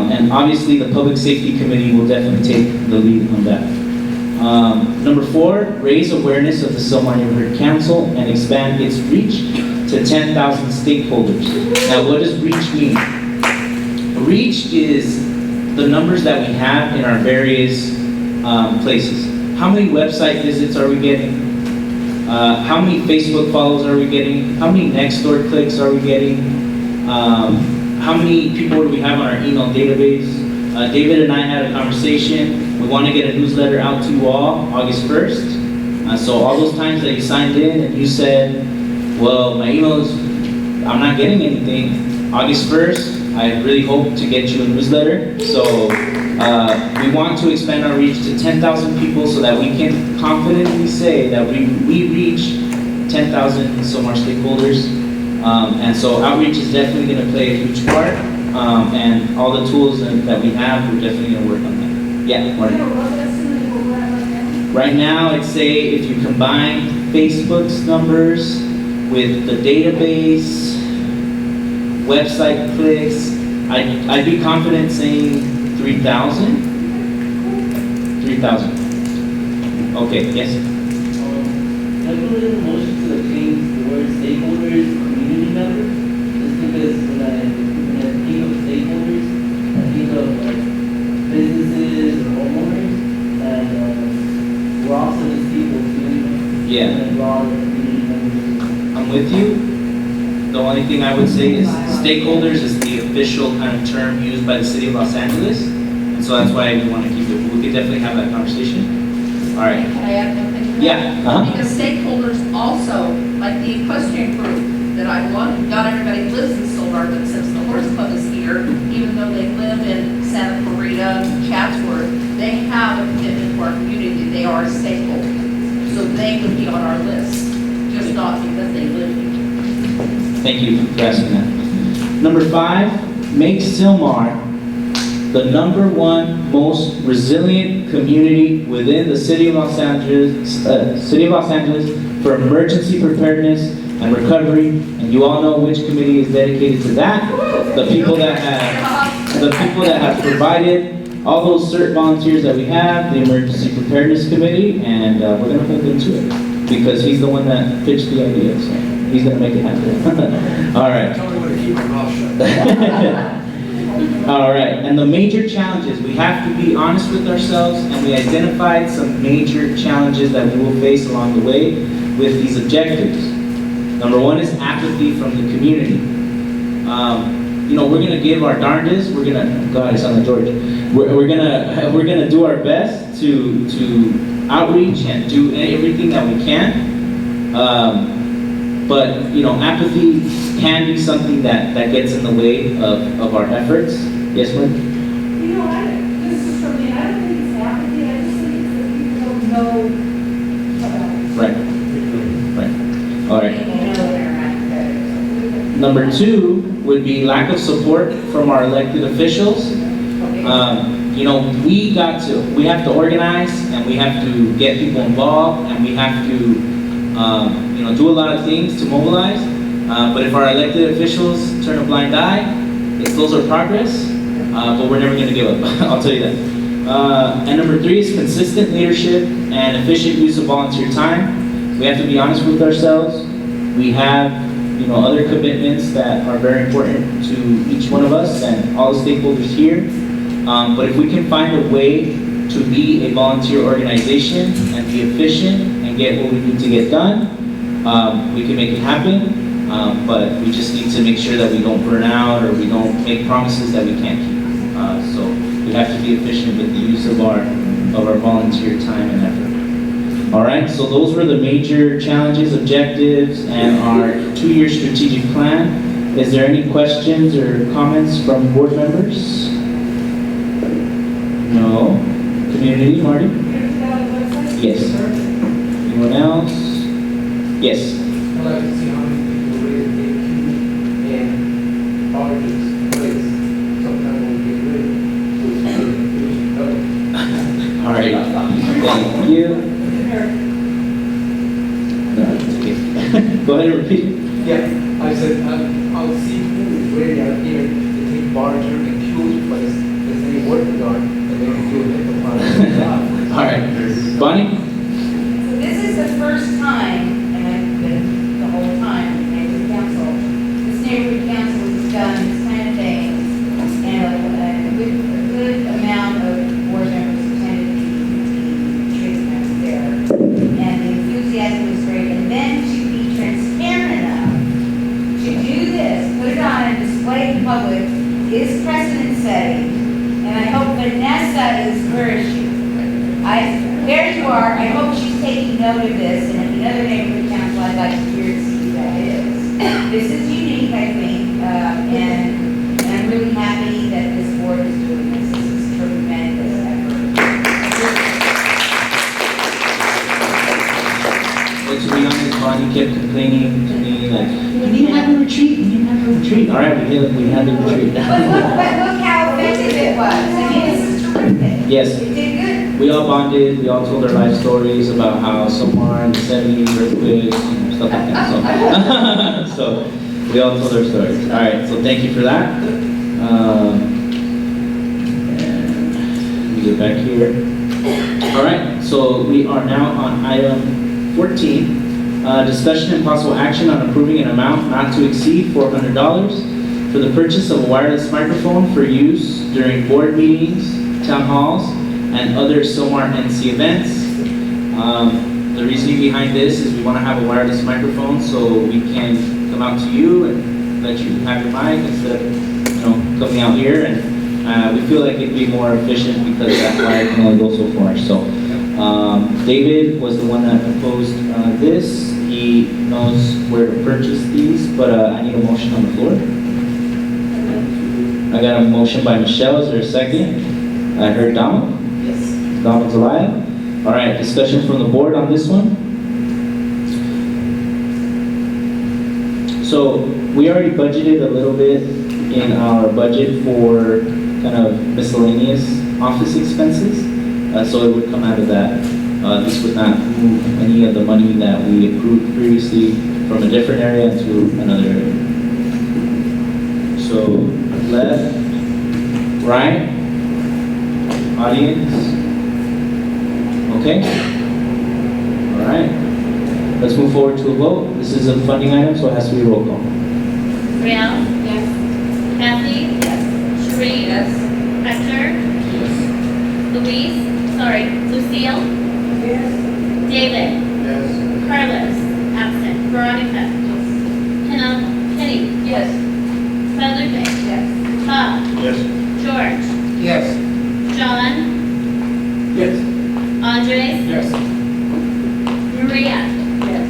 S2: And obviously the Public Safety Committee will definitely take the lead on that. Number 4, raise awareness of the Sylmar Neighborhood Council and expand its reach to 10,000 stakeholders. Now, what does reach mean? Reach is the numbers that we have in our various places. How many website visits are we getting? How many Facebook follows are we getting? How many Nextdoor clicks are we getting? How many people do we have on our email database? David and I had a conversation. We want to get a newsletter out to you all August 1st. So all those times that you signed in and you said, well, my emails, I'm not getting anything. August 1st, I really hope to get you a newsletter. So we want to expand our reach to 10,000 people so that we can confidently say that we reach 10,000 Sylmar stakeholders. And so outreach is definitely going to play a huge part. And all the tools that we have, we're definitely going to work on that. Yeah, Marty. Right now, I'd say if you combine Facebook's numbers with the database, website clicks, I'd be confident saying 3,000. 3,000. Okay, yes?
S1: I put in a motion to change the word stakeholders, community members, just because when I think of stakeholders, I think of like businesses or homeowners, and we're also just people too.
S2: Yeah.
S1: And we're all community members.
S2: I'm with you. The only thing I would say is stakeholders is the official kind of term used by the city of Los Angeles. And so that's why I want to keep it. We could definitely have that conversation. All right.
S22: Can I add one thing to that?
S2: Yeah.
S22: Because stakeholders also, like the equestrian group that I belong to, not everybody lives in Sylmar, but since the horse club is here, even though they live in Santa Clarita, Chatsworth, they have a commitment to our community. They are a stakeholder. So they would be on our list, just not because they live here.
S2: Thank you for asking that. Number 5, make Sylmar the #1 most resilient community within the city of Los Angeles, for emergency preparedness and recovery. And you all know which committee is dedicated to that. The people that have provided all those CERT volunteers that we have, the emergency preparedness committee, and we're going to hold them to it because he's the one that pitched the idea. So he's going to make it happen. All right.
S3: Tell me when to keep my mouth shut.
S2: All right, and the major challenges, we have to be honest with ourselves, and we identified some major challenges that we will face along the way with these objectives. Number 1 is apathy from the community. We're gonna give our darndest. We're gonna, God, I sound like George. We're gonna do our best to outreach and do everything that we can. But apathy can be something that gets in the way of our efforts. Yes, ma'am?
S5: This is for me, I don't think it's apathy, I just think it's that people don't know about it.
S2: Right. All right. Number 2 would be lack of support from our elected officials. We have to organize, and we have to get people involved, and we have to do a lot of things to mobilize, but if our elected officials turn a blind eye, it slows our progress, but we're never going to give up, I'll tell you that. And number 3 is consistent leadership and efficient use of volunteer time. We have to be honest with ourselves. We have other commitments that are very important to each one of us and all the stakeholders here. But if we can find a way to be a volunteer organization and be efficient and get what we need to get done, we can make it happen, but we just need to make sure that we don't burn out or we don't make promises that we can't keep. So we have to be efficient with the use of our volunteer time and effort. All right, so those were the major challenges, objectives, and our 2-year strategic plan. Is there any questions or comments from board members? No? Community, Marty? Yes. Anyone else? Yes.
S3: I'd like to see how many people raise the queue and charges place. Sometimes we'll get rid of it.
S2: All right. Thank you. No, it's okay. Go ahead and repeat.
S3: Yeah, I said, I'll see who is ready out here to take barter and queues, but if there's any work done, and they can do it at the park.
S2: All right. Bonnie?
S8: So this is the first time, and I've been the whole time, in neighborhood council, this neighborhood council has done this kind of things, and with a good amount of board members attended the treatments there, and the enthusiasm was great, and then to be transparent enough to do this, put it on and display in public, is precedent setting, and I hope Vanessa where is she? There you are. I hope she's taking note of this, and at another neighborhood council, I'd like to hear and see who that is. This is unique, I think, and I'm really happy that this board is doing this. This is tremendous effort.
S2: Well, to be honest, Bonnie kept complaining to me like, we need to have a retreat, we need to have a retreat. All right, we had the retreat.
S8: But look how effective it was. I mean, this is terrific.
S2: Yes.
S8: It did good.
S2: We all bonded, we all told our life stories about how Sylmar in the 70s, earthquakes, stuff like that. So we all told our stories. All right, so thank you for that. And let me get back here. All right, so we are now on item 14. Discussion and possible action on approving an amount not to exceed $400 for the purchase of a wireless microphone for use during board meetings, town halls, and other Sylmar NC events. The reasoning behind this is we want to have a wireless microphone so we can come out to you and let you have your mic instead of coming out here. And we feel like it'd be more efficient because that wire can only go so far. So David was the one that proposed this. He knows where to purchase these, but I need a motion on the floor. I got a motion by Michelle. Is there a second? I heard Donald.
S22: Yes.
S2: Donald's alive. All right, discussion from the board on this one. So we already budgeted a little bit in our budget for kind of miscellaneous office expenses. So it would come out of that. This would not move any of the money that we approved previously from a different area to another area. So left, right, audience. Okay? All right. Let's move forward to a vote. This is a funding item, so it has to be a roll call.
S4: Brielle? Yes. Kathy? Yes. Sheree?
S22: Yes.
S4: Hector?
S22: Yes.
S4: Lucille?
S5: Yes.
S4: David?
S21: Yes.
S4: Carlos? Absent. Veronica? Penny?
S22: Yes.
S4: Guadalupe?
S22: Yes.
S4: Bob?
S11: Yes.
S4: George?
S21: Yes.
S4: John?
S21: Yes.
S4: Andres?
S21: Yes.
S4: Maria?
S22: Yes.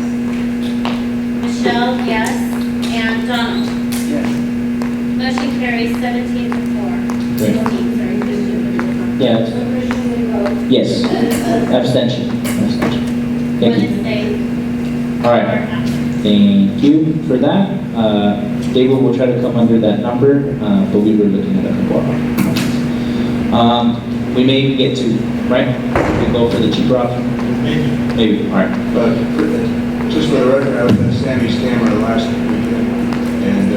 S4: Michelle? Yes. And Donald?
S21: Yes.
S4: Motion carries 17 to 4.
S2: Great.
S4: 14, sorry, Christian.
S2: Yeah. Yes. Abstention. Thank you.
S4: Wednesday.
S2: All right. Thank you for that. David will try to come under that number, but we were looking at it before. We may get to, right? We go for the cheaper option? Maybe. All right.
S11: But just for the record, I was at Sammy's Camera last weekend, and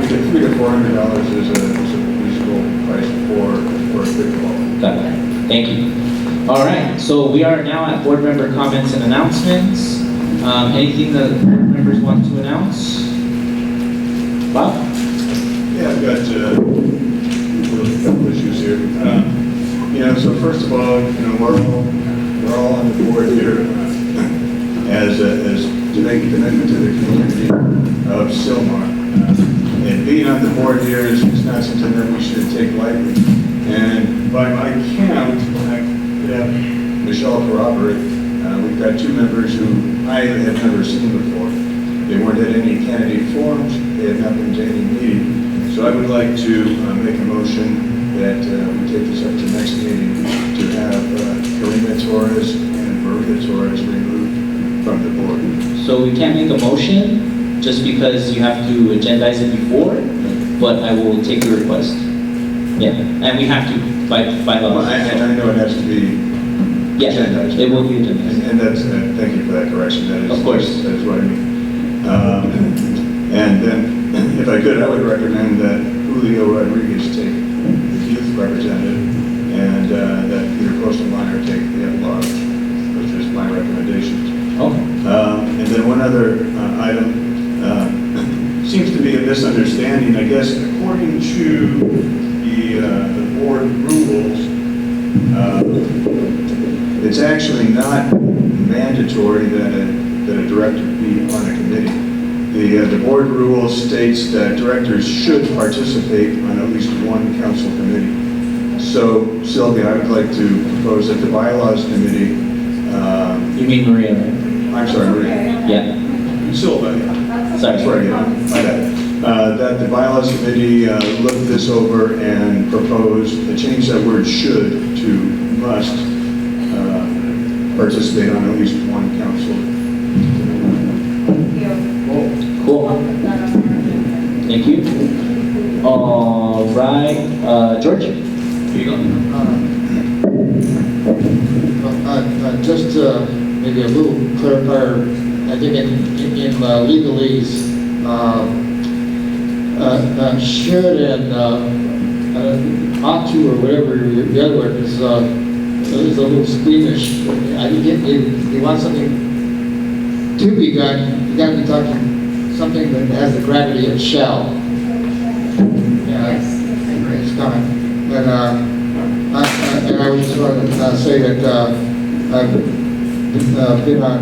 S11: $300 to $400 is a reasonable price for a good quality.
S2: Got it. Thank you. All right. So we are now at board member comments and announcements. Anything that board members want to announce? Bob?
S11: Yeah, I've got a couple issues here. So first of all, we're all on the board here as to make a commitment to the community of Sylmar. And being on the board here is not something that we should take lightly. And by my count, I could have Michelle corroborate, we've got two members who I had never seen before. They weren't at any candidate forums, they had not been to any meeting. So I would like to make a motion that we take this up to next meeting to have Karina Torres and Maria Torres removed from the board.
S2: So we can't make a motion just because you have to agendize it before, but I will take your request. Yeah, and we have to by law.
S11: Well, I know it has to be agendized.
S2: It will be agendized.
S11: And that's, thank you for that correction. That is,
S2: of course.
S11: That is what I mean. And then, if I could, I would recommend that Julio Rodriguez take the youth representative, and that Peter Postelmeyer take the at-large, which is my recommendations.
S2: Okay.
S11: And then one other item, seems to be a misunderstanding, I guess, according to the board rules, it's actually not mandatory that a director be on a committee. The board rule states that directors should participate on at least one council committee. So, Sylvia, I would like to propose that the bylaws committee.
S2: You mean Maria, right?
S11: I'm sorry, Maria.
S2: Yeah.
S11: Sylvia.
S2: Sorry.
S11: That the bylaws committee look this over and propose to change that word "should" to "must" participate on at least one council.
S2: Cool. Thank you. All right, George. Here you go.
S21: Just maybe a little clarifier. I think in legalese, should and ought to, or whatever the other word is,
S7: So it's a little squeamish. You want something to be done, you gotta be talking something that has the gravity of shall. Yeah, it's coming. But, and I would just want to say that I've been on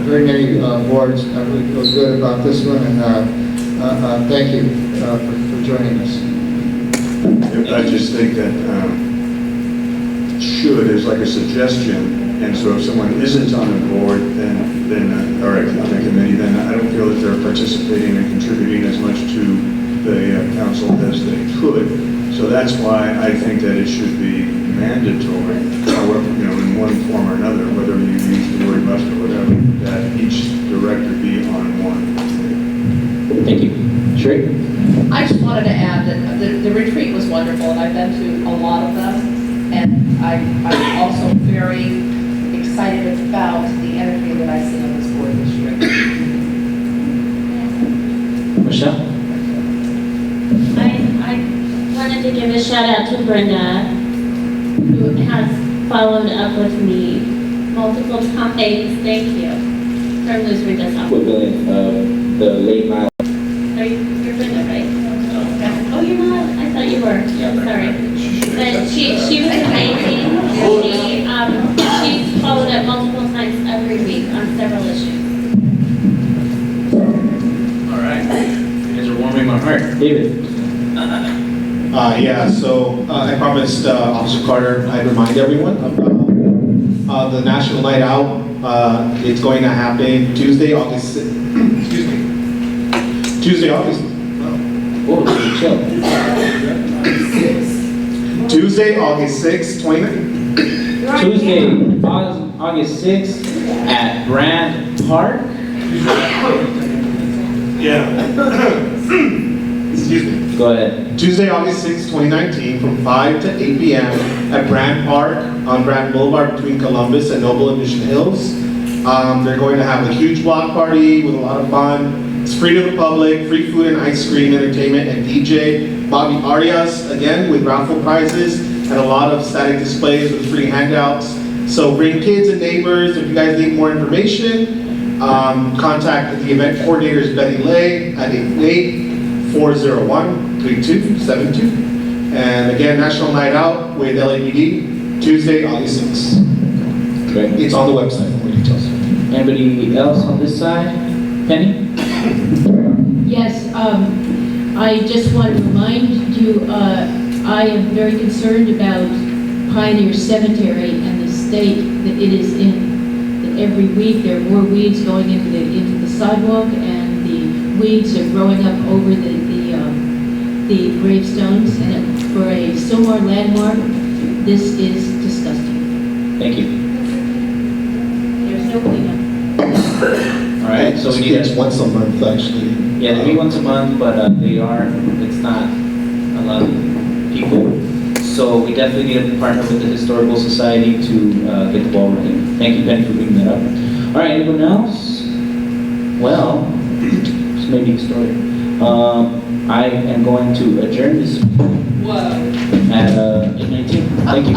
S7: very many boards. I really feel good about this one, and thank you for joining us.
S11: I just think that should is like a suggestion, and so if someone isn't on the board, then or on the committee, then I don't feel that they're participating and contributing as much to the council as they could. So that's why I think that it should be mandatory, however, in one form or another, whether you use the word must or whatever, that each director be on one committee.
S2: Thank you. Sherry?
S13: I just wanted to add that the retreat was wonderful, and I've been to a lot of them, and I'm also very excited about the energy that I see on this board this year.
S2: Michelle?
S4: I wanted to give a shout out to Brenda, who has followed up with me multiple times. Thank you. Her loser does help.
S14: What billion? The late mile.
S4: You're Brenda, right? Oh, you're not? I thought you were. Sorry. But she was amazing. She's followed up multiple times every week on several issues.
S2: All right. You guys are warming my heart. David?
S17: Yeah, so I promised Officer Carter I'd remind everyone of the National Night Out. It's going to happen Tuesday, August 6th. Excuse me. Tuesday, August.
S2: Oh, chill.
S17: Tuesday, August 6th, 2019.
S2: Tuesday, August 6th at Brand Park.
S17: Yeah. Excuse me.
S2: Go ahead.
S17: Tuesday, August 6th, 2019, from 5 to 8 p.m. at Brand Park on Brand Boulevard between Columbus and Noble and Mission Hills. They're going to have a huge block party with a lot of fun. It's free to the public, free food and ice cream, entertainment, and DJ Bobby Arias, again, with raffle prizes and a lot of static displays with free handouts. So bring kids and neighbors. If you guys need more information, contact the event coordinators, Betty Lay, at 888-401-3272. And again, National Night Out with LAPD, Tuesday, August 6th.
S2: Great.
S17: It's on the website, more details.
S2: Anybody else on this side? Penny?
S23: Yes, I just want to remind you, I am very concerned about Pioneer Cemetery and the state that it is in. That every week there are more weeds going into the sidewalk, and the weeds are growing up over the gravestones. And for a Sylmar landmark, this is disgusting.
S2: Thank you.
S23: There's no cleanup.
S2: All right, so we need
S17: It's once a month, actually.
S2: Yeah, they meet once a month, but it's not a lot of people. So we definitely need to partner with the Historical Society to get the ball rolling. Thank you, Penny, for bringing that up. All right, anyone else? Well, this may be a story. I am going to adjourn this
S13: Whoa.
S2: at 8:19. Thank you.